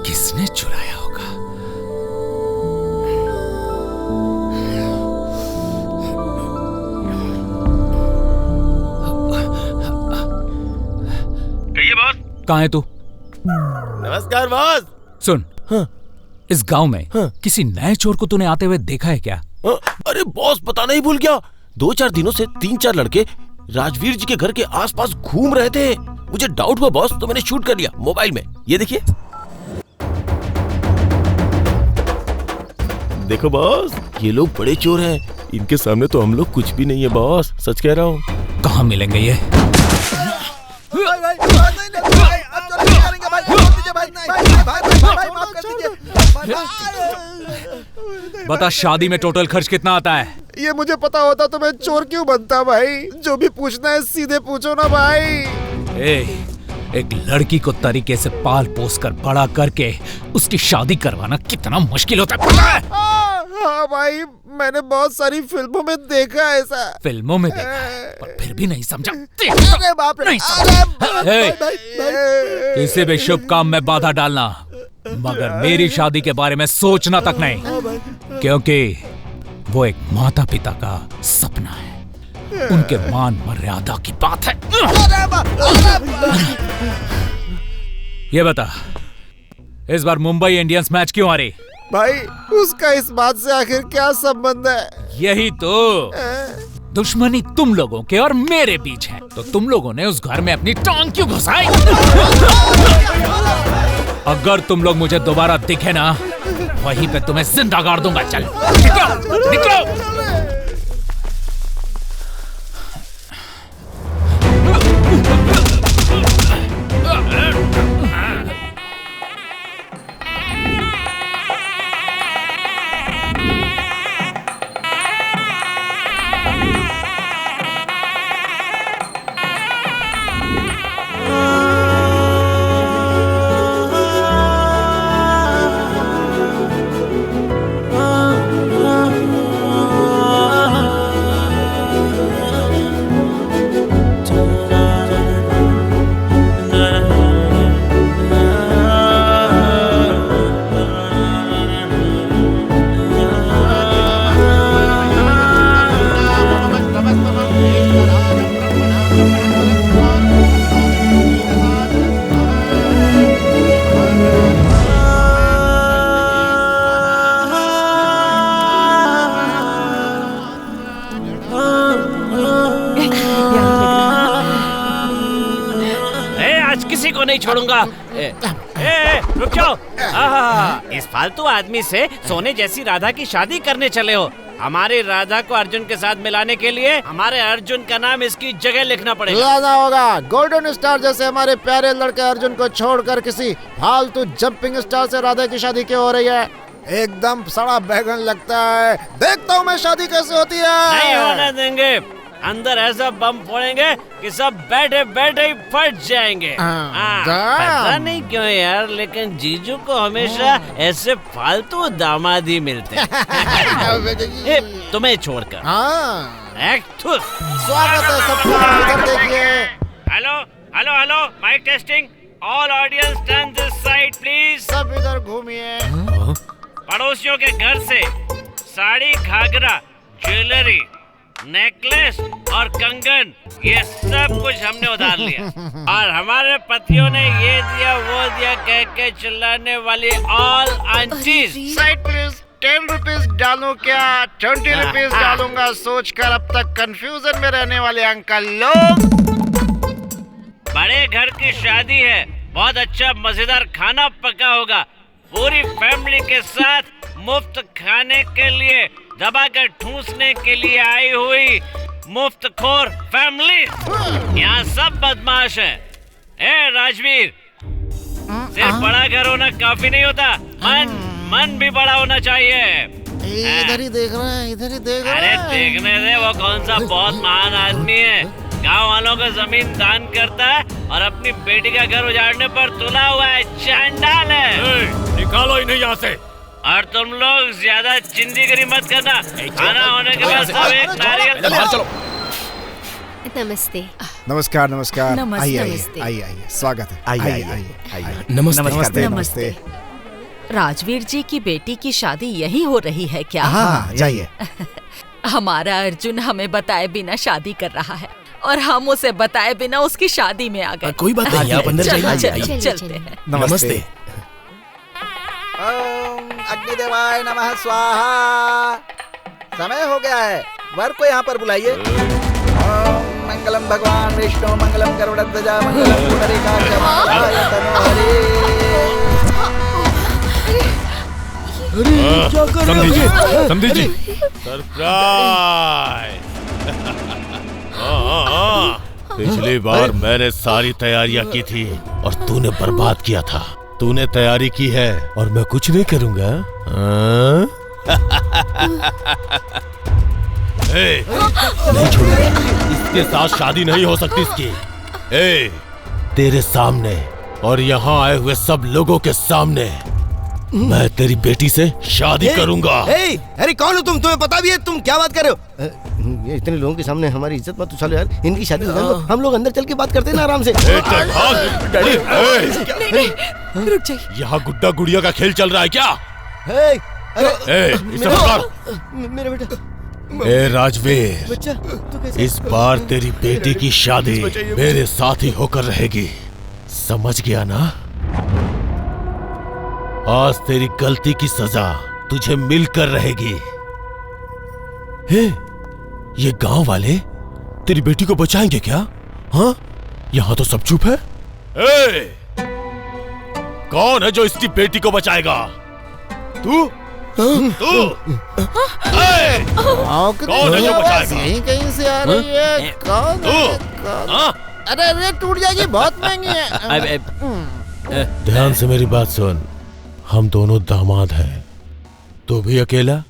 Speaker 16: किसने चुराया होगा?
Speaker 3: कहाँ है तू?
Speaker 12: नमस्कार बॉस।
Speaker 3: सुन, इस गांव में किसी नए चोर को तूने आते हुए देखा है क्या?
Speaker 12: अरे बॉस, पता नहीं, भूल गया। 2-4 दिनों से 3-4 लड़के राजवीर जी के घर के आसपास घूम रहे थे। मुझे डाउट हुआ बॉस, तो मैंने शूट कर लिया मोबाइल में। ये देखिए। देखो बॉस, ये लोग बड़े चोर हैं। इनके सामने तो हम लोग कुछ भी नहीं है बॉस, सच कह रहा हूँ।
Speaker 3: कहाँ मिलेंगे ये? बता, शादी में टोटल खर्च कितना आता है?
Speaker 4: ये मुझे पता होता तो मैं चोर क्यों बनता भाई? जो भी पूछना है सीधे पूछो ना भाई।
Speaker 3: एक लड़की को तरीके से पाल पोस कर बड़ा करके उसकी शादी करवाना कितना मुश्किल होता है, पता है?
Speaker 4: हाँ भाई, मैंने बहुत सारी फिल्मों में देखा ऐसा।
Speaker 3: फिल्मों में देखा है, पर फिर भी नहीं समझा।
Speaker 4: अरे बाप रे,
Speaker 3: किसी भी शुभ काम में बाधा डालना, मगर मेरी शादी के बारे में सोचना तक नहीं, क्योंकि वो एक माता पिता का सपना है। उनके मान मर्यादा की बात है। ये बता, इस बार मुंबई इंडियंस मैच क्यों हारी?
Speaker 4: भाई, उसका इस बात से आखिर क्या संबंध है?
Speaker 3: यही तो, दुश्मनी तुम लोगों के और मेरे बीच है, तो तुम लोगों ने उस घर में अपनी टांग क्यों घुसाई? अगर तुम लोग मुझे दोबारा दिखे ना, वहीं पे तुम्हें जिंदा गाड़ दूंगा। चल निकलो, निकलो।
Speaker 8: नहीं छोड़ूंगा। रुक जाओ। इस फालतू आदमी से सोने जैसी राधा की शादी करने चले हो। हमारी राधा को अर्जुन के साथ मिलाने के लिए हमारे अर्जुन का नाम इसकी जगह लिखना पड़ेगा।
Speaker 4: लाना होगा। गोल्डन स्टार जैसे हमारे प्यारे लड़के अर्जुन को छोड़कर किसी फालतू जंपिंग स्टार से राधा की शादी क्यों हो रही है? एकदम सड़ा बैगन लगता है। देखता हूँ मैं शादी कैसे होती है।
Speaker 8: नहीं होने देंगे। अंदर ऐसा बम फोड़ेंगे कि सब बैठे बैठे ही फट जाएंगे। पता नहीं क्यों यार, लेकिन जीजू को हमेशा ऐसे फालतू दामाद ही मिलते हैं। तुम्हें छोड़कर।
Speaker 4: स्वागत है सबका, इधर देखिए।
Speaker 8: Hello hello hello, mike testing. All audience turn this side please.
Speaker 4: सब इधर घूमिए।
Speaker 8: पड़ोसियों के घर से साड़ी, घाघरा, ज्वेलरी, नेकलेस और कंगन, ये सब कुछ हमने उधार लिया। और हमारे पतियों ने ये दिया वो दिया कह के चिल्लाने वाली all aunties.
Speaker 4: Side please. 10 rupees डालूं क्या? 20 रुपीज डालूंगा सोचकर अब तक कंफ्यूजन में रहने वाले अंकल लोग।
Speaker 8: बड़े घर की शादी है, बहुत अच्छा मजेदार खाना पका होगा। पूरी फैमिली के साथ मुफ्त खाने के लिए, दबाकर ठूसने के लिए आई हुई मुफ्त खोर फैमिली। यहाँ सब बदमाश है। ए राजवीर, सिर्फ बड़ा घर होना काफी नहीं होता, मन भी बड़ा होना चाहिए।
Speaker 4: इधर ही देख रहा है, इधर ही देख रहा
Speaker 8: है। अरे देखने दे, वो कौन सा बहुत महान आदमी है। गांव वालों को जमीन दान करता है और अपनी बेटी का घर उजाड़ने पर तुला हुआ है। चांडाल है।
Speaker 12: निकालो ही नहीं यहाँ से।
Speaker 8: और तुम लोग ज्यादा चिंदीगिरी मत करना। खाना होने के बाद सब एक नारियल।
Speaker 12: चलो।
Speaker 14: नमस्ते।
Speaker 4: नमस्कार नमस्कार। आइए आइए, स्वागत है। आइए। नमस्ते।
Speaker 9: राजवीर जी की बेटी की शादी यही हो रही है क्या?
Speaker 4: हाँ, जाइए।
Speaker 9: हमारा अर्जुन हमें बताए बिना शादी कर रहा है और हम उसे बताए बिना उसकी शादी में आ गए।
Speaker 13: कोई बात नहीं, आप अंदर जाइए।
Speaker 9: चलते हैं।
Speaker 13: नमस्ते।
Speaker 2: ओम अग्निदेवाय नमः स्वाहा। समय हो गया है, वर को यहाँ पर बुलाइए। ओम मंगलम भगवान विष्णु मंगलम गरुड़ध्वजा मंगलम पुंडरीकाक्ष मंगलाय तनोहरि।
Speaker 12: क्या कर रहे हो?
Speaker 10: समझी जी।
Speaker 12: सरप्राइज। पिछली बार मैंने सारी तैयारियां की थी और तूने बर्बाद किया था। तूने तैयारी की है और मैं कुछ नहीं करूंगा। नहीं छोड़ूंगा। इसके साथ शादी नहीं हो सकती इसकी। तेरे सामने और यहाँ आए हुए सब लोगों के सामने मैं तेरी बेटी से शादी करूंगा।
Speaker 11: अरे कौन हो तुम? तुम्हें पता भी है तुम क्या बात कर रहे हो? ये इतने लोगों के सामने हमारी इज्जत मत उछालो यार। इनकी शादी हो जाए हम लोग अंदर चल के बात करते हैं ना आराम से।
Speaker 9: रुक जाइए।
Speaker 12: यहाँ गुड्डा गुड़िया का खेल चल रहा है क्या?
Speaker 11: मेरा बेटा।
Speaker 12: राजवीर,
Speaker 11: बच्चा तू कैसे?
Speaker 12: इस बार तेरी बेटी की शादी मेरे साथ ही होकर रहेगी, समझ गया ना? आज तेरी गलती की सजा तुझे मिलकर रहेगी। ये गांव वाले तेरी बेटी को बचाएंगे क्या? हाँ, यहाँ तो सब चुप है। कौन है जो इसकी बेटी को बचाएगा? तू? कौन है जो बचाएगा?
Speaker 2: कहीं से आ रही है। कौन? अरे टूट जाएगी, बहुत महंगी है।
Speaker 12: ध्यान से मेरी बात सुन। हम दोनों दामाद हैं। तू भी अकेला,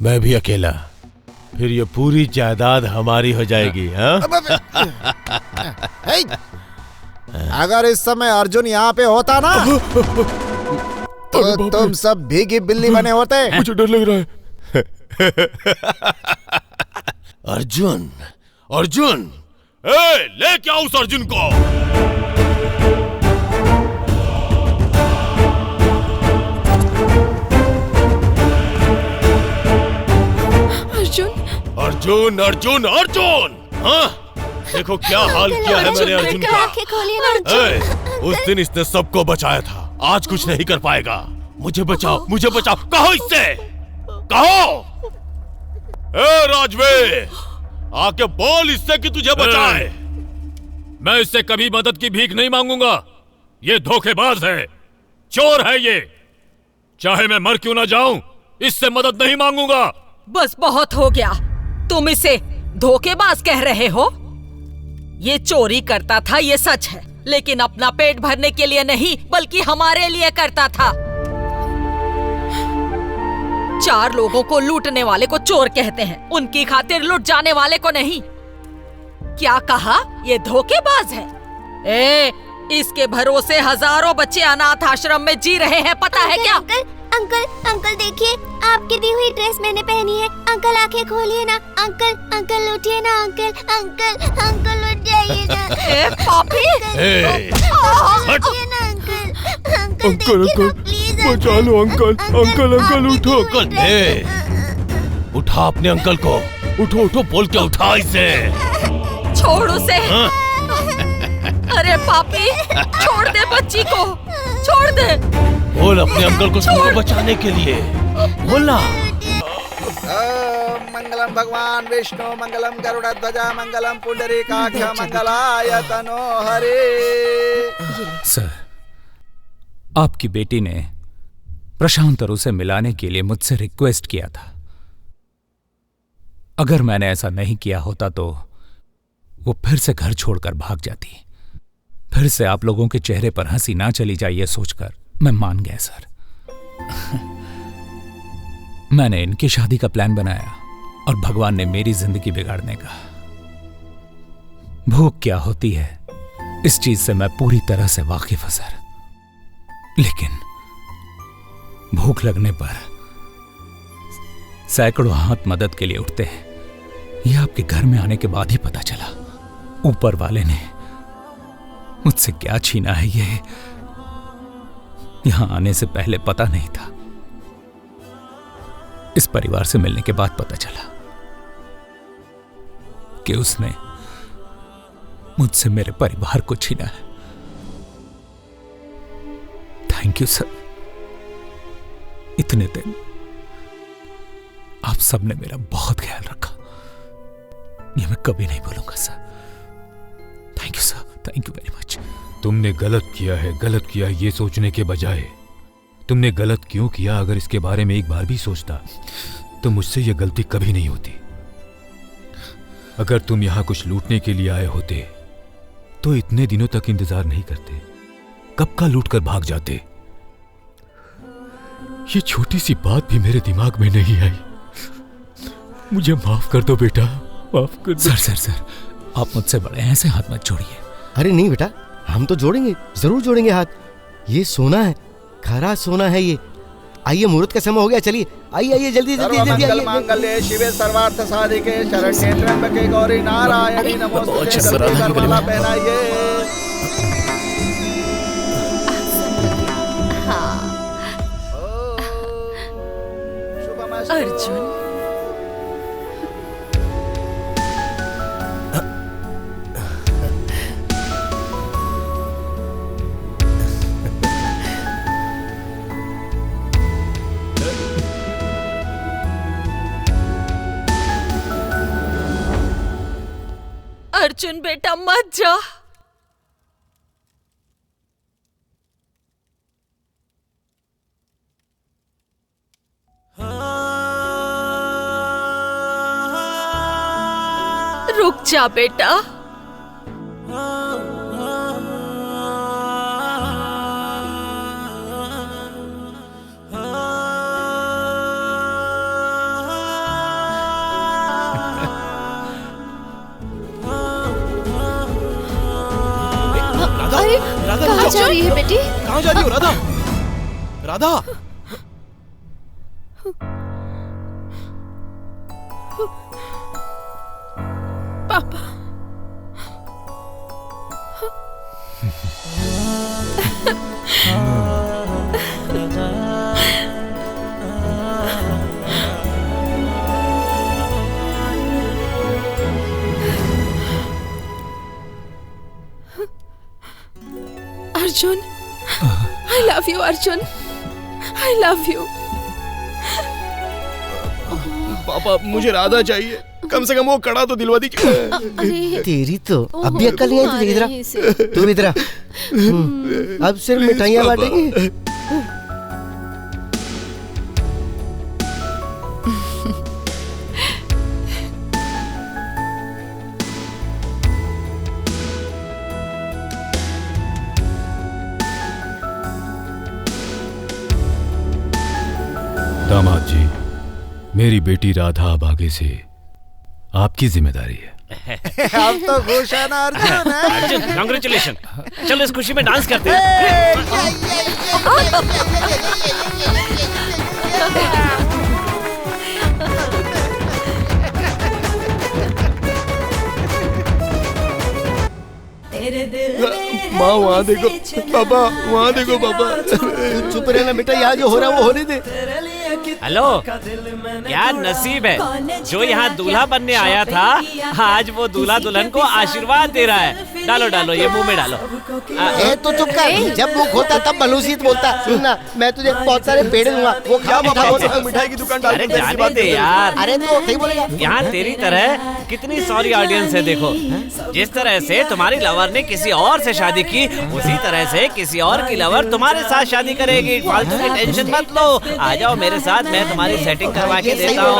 Speaker 12: मैं भी अकेला। फिर ये पूरी जायदाद हमारी हो जाएगी। हाँ?
Speaker 4: अगर इस समय अर्जुन यहाँ पे होता ना तो तुम सब भीगी बिल्ली बने होते।
Speaker 12: मुझे डर लग रहा है। अर्जुन, अर्जुन, ले क्या उस अर्जुन को? अर्जुन, अर्जुन, अर्जुन! हाँ? देखो क्या हाल किया है मैंने अर्जुन का। उस दिन इसने सबको बचाया था, आज कुछ नहीं कर पाएगा। मुझे बचाओ, मुझे बचाओ। कहो इससे, कहो। राजवीर, आके बोल इससे कि तुझे बचाए।
Speaker 10: मैं इससे कभी मदद की भीख नहीं मांगूंगा। ये धोखेबाज है, चोर है ये। चाहे मैं मर क्यों ना जाऊं, इससे मदद नहीं मांगूंगा।
Speaker 9: बस बहुत हो गया। तुम इसे धोखेबाज कह रहे हो? ये चोरी करता था, ये सच है, लेकिन अपना पेट भरने के लिए नहीं बल्कि हमारे लिए करता था। 4 लोगों को लूटने वाले को चोर कहते हैं, उनकी खातिर लूट जाने वाले को नहीं। क्या कहा? ये धोखेबाज है। इसके भरोसे हजारों बच्चे अनाथ आश्रम में जी रहे हैं, पता है क्या?
Speaker 18: अंकल, अंकल देखिए, आपकी दी हुई ड्रेस मैंने पहनी है। अंकल आंखें खोलिए ना। अंकल, अंकल लूटिए ना। अंकल, अंकल, अंकल लूट जाइए ना।
Speaker 9: पापी,
Speaker 18: लूटिए ना अंकल।
Speaker 12: अंकल, अंकल, बचा लो अंकल। अंकल, अंकल उठो। अंकल, उठा अपने अंकल को। उठो, उठो, बोल के उठा इसे।
Speaker 9: छोड़ उसे। अरे पापी, छोड़ दे बच्ची को, छोड़ दे।
Speaker 12: बोल अपने अंकल को तुमको बचाने के लिए, बोलना।
Speaker 2: मंगलम भगवान विष्णु मंगलम गरुड़ध्वजा मंगलम पुंडरीकाक्ष मंगलाय तनोहरि।
Speaker 16: सर, आपकी बेटी ने प्रशांत और उसे मिलाने के लिए मुझसे रिक्वेस्ट किया था। अगर मैंने ऐसा नहीं किया होता तो वो फिर से घर छोड़कर भाग जाती। फिर से आप लोगों के चेहरे पर हंसी ना चली जाए ये सोचकर मैं मान गया सर। मैंने इनकी शादी का प्लान बनाया और भगवान ने मेरी जिंदगी बिगाड़ने का। भूख क्या होती है इस चीज से मैं पूरी तरह से वाकिफ हूं सर, लेकिन भूख लगने पर सैकड़ों हाथ मदद के लिए उठते हैं। यह आपके घर में आने के बाद ही पता चला। ऊपर वाले ने मुझसे क्या छीना है ये यहां आने से पहले पता नहीं था। इस परिवार से मिलने के बाद पता चला कि उसने मुझसे मेरे परिवार को छीना है। Thank you sir. इतने दिन आप सबने मेरा बहुत ख्याल रखा, ये मैं कभी नहीं भूलूंगा sir. Thank you sir, thank you very much.
Speaker 10: तुमने गलत किया है ये सोचने के बजाय तुमने गलत क्यों किया, अगर इसके बारे में एक बार भी सोचता तो मुझसे यह गलती कभी नहीं होती। अगर तुम यहां कुछ लूटने के लिए आए होते तो इतने दिनों तक इंतजार नहीं करते, कब का लूट कर भाग जाते। ये छोटी सी बात भी मेरे दिमाग में नहीं आई। मुझे माफ कर दो बेटा, माफ कर दो।
Speaker 16: सर आप मुझसे बड़े हैं, ऐसे हाथ मत जोड़िए।
Speaker 11: अरे नहीं बेटा, हम तो जोड़ेंगे, जरूर जोड़ेंगे हाथ। ये सोना है, खरा सोना है ये। आइए, मुहूर्त का समय हो गया, चलिए आइए जल्दी जल्दी जल्दी आइए।
Speaker 2: मंगले शिवे सर्वार्थ साधिके शरण्ये त्र्यंबके गौरी नारायणी नमोस्तुते। जल्दी माला पहनाइए।
Speaker 9: अर्जुन,
Speaker 6: अर्जुन बेटा मत जा। रुक जा बेटा।
Speaker 1: राधा, कहाँ जा रही है बेटी?
Speaker 13: कहाँ जा रही हो राधा? राधा,
Speaker 1: पापा। Arjun, I love you Arjun, I love you।
Speaker 13: पापा मुझे राधा चाहिए, कम से कम वो कड़ा तो दिलवा दीजिए।
Speaker 11: तेरी तो अब भी अक्ल नहीं आई तुझे। तू इधर आ। अब सिर्फ मिठाइयाँ बांटेंगे।
Speaker 10: दामाद जी, मेरी बेटी राधा अब आगे से आपकी जिम्मेदारी है।
Speaker 2: अब तो खुश है ना अर्जुन?
Speaker 8: अर्जुन, कांग्रेचुलेशन। चलो इस खुशी में डांस करते हैं।
Speaker 13: माँ वहाँ देखो, पापा वहाँ देखो। पापा
Speaker 11: चुप रहना बेटा, यहाँ जो हो रहा है वो होने दे।
Speaker 8: हेलो, क्या नसीब है, जो यहाँ दूल्हा बनने आया था आज वो दूल्हा दुल्हन को आशीर्वाद दे रहा है। डालो डालो, ये मुंह में डालो।
Speaker 11: ए तो चुप कर, जब मुंह खोता तब बलूसीत बोलता। सुनना, मैं तुझे बहुत सारे पेड़ दूंगा, वो खा
Speaker 13: मिठाई की दुकान।
Speaker 8: अरे जाने दे यार।
Speaker 11: अरे तो सही बोलेगा।
Speaker 8: यहाँ तेरी तरह कितनी सॉरी ऑडियंस है। देखो, जिस तरह से तुम्हारी लवर ने किसी और से शादी की, उसी तरह से किसी और की लवर तुम्हारे साथ शादी करेगी। फालतू की टेंशन मत लो, आ जाओ मेरे साथ, मैं तुम्हारी सेटिंग करवा के देता हूँ।